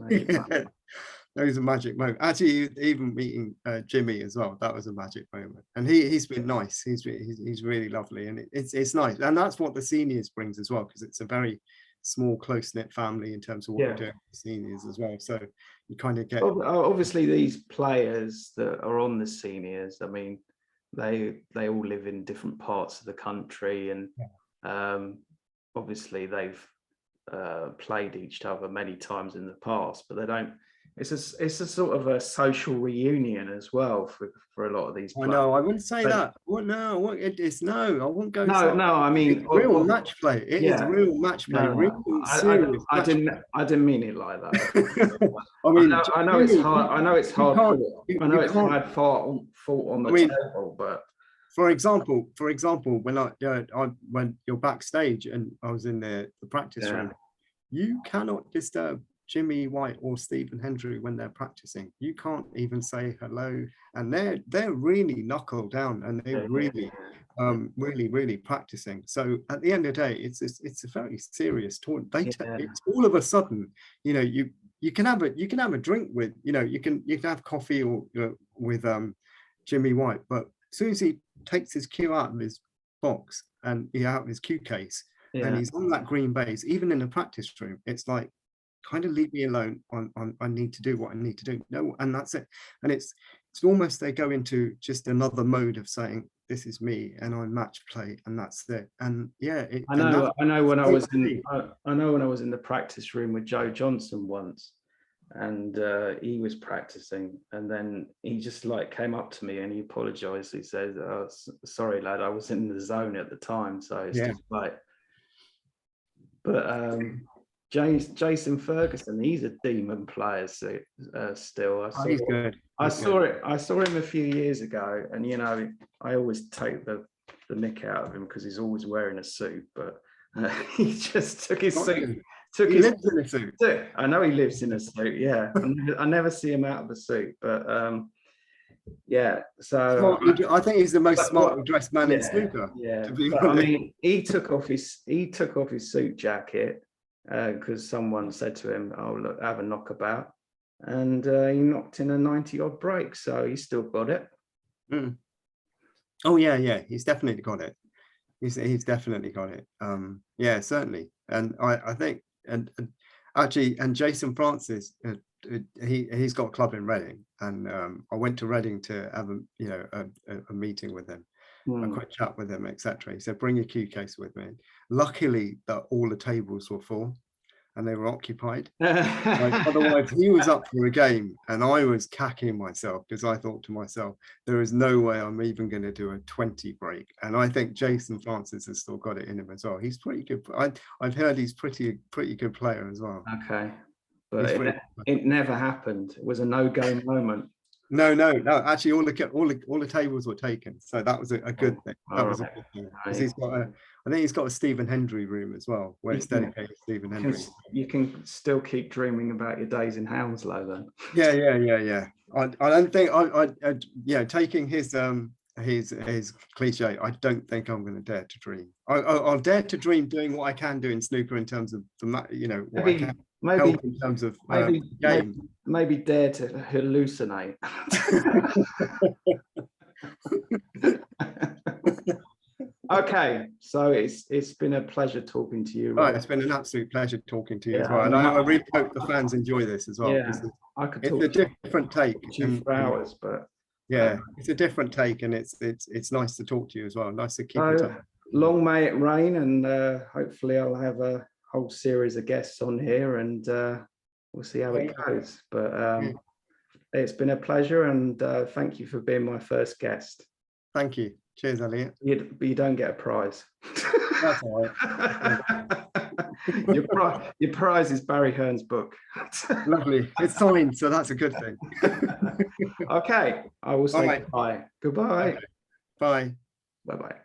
Those are magic moments. Actually, even meeting Jimmy as well, that was a magic moment. And he's been nice. He's really lovely, and it's nice. And that's what the seniors brings as well, because it's a very small, close knit family in terms of what we're doing with the seniors as well. So you kind of get. Obviously, these players that are on the seniors, I mean, they all live in different parts of the country, and obviously they've played each other many times in the past, but they don't. It's a sort of a social reunion as well for a lot of these players. I wouldn't say that. Well, no, it's no. I wouldn't go. No, I mean, it's real match play. It is real match play. I didn't mean it like that. I mean, I know it's hard. I know it's hard. I know it's hard fought on the table, but. For example, when you're backstage and I was in the practice room, you cannot disturb Jimmy White or Stephen Hendry when they're practicing. You can't even say hello, and they're really knuckled down, and they're really practicing. So at the end of the day, it's a very serious tournament. It's all of a sudden, you can have a drink with, you can have coffee or with Jimmy White, but as soon as he takes his cue out of his box and out of his cue case, and he's on that green base, even in the practice room, it's like, kind of leave me alone. I need to do what I need to do. No, and that's it. And it's almost they go into just another mode of saying, this is me and I match play, and that's it. And I know when I was in the practice room with Joe Johnson once, and he was practicing, and then he just came up to me and he apologized. He said, oh, sorry lad, I was in the zone at the time. So it's just but Jason Ferguson, he's a demon player still. I saw him a few years ago, and I always take the mick out of him because he's always wearing a suit, but he just took his suit. He lives in a suit. I know he lives in a suit. Yeah, I never see him out of a suit, but So I think he's the most smartly dressed man in snooker. Yeah, I mean, he took off his suit jacket because someone said to him, "Oh, look, have a knockabout," and he knocked in a 90-odd break, so he's still got it. Mm. Oh yeah, he's definitely got it. He's definitely got it. Yeah, certainly. And I think and actually, and Jason Francis, he's got a club in Reading, and I went to Reading to have a meeting with him, a quick chat with him, etc. He said, bring your cue case with me. Luckily that all the tables were full and they were occupied. Like, otherwise he was up for a game and I was cacking myself, because I thought to myself, there is no way I'm even going to do a 20 break. And I think Jason Francis has still got it in him as well. He's pretty good. I've heard he's pretty good player as well. Okay, but it never happened. It was a no-go moment. No. Actually, all the tables were taken, so that was a good thing. That was a good thing. Because he's got I think he's got a Stephen Hendry room as well, where it's dedicated to Stephen Hendry. You can still keep dreaming about your days in Hounslow then. Yeah. I don't think taking his cliche, I don't think I'm going to dare to dream. I'll dare to dream doing what I can do in snooker in terms of what I can help in terms of game. Maybe dare to hallucinate. Okay, so it's been a pleasure talking to you. Right, it's been an absolute pleasure talking to you as well, and I really hope the fans enjoy this as well. Yeah, I could talk. It's a different take. For hours, but yeah, it's a different take, and it's nice to talk to you as well. Nice to keep in touch. Long may it rain, and hopefully I'll have a whole series of guests on here, and we'll see how it goes. But it's been a pleasure, and thank you for being my first guest. Thank you. Cheers, Elliot. But you don't get a prize. That's all right. Your prize is Barry Hearn's book. Lovely. It's signed, so that's a good thing. Okay, I will say bye. Goodbye. Okay. Bye. Bye-bye.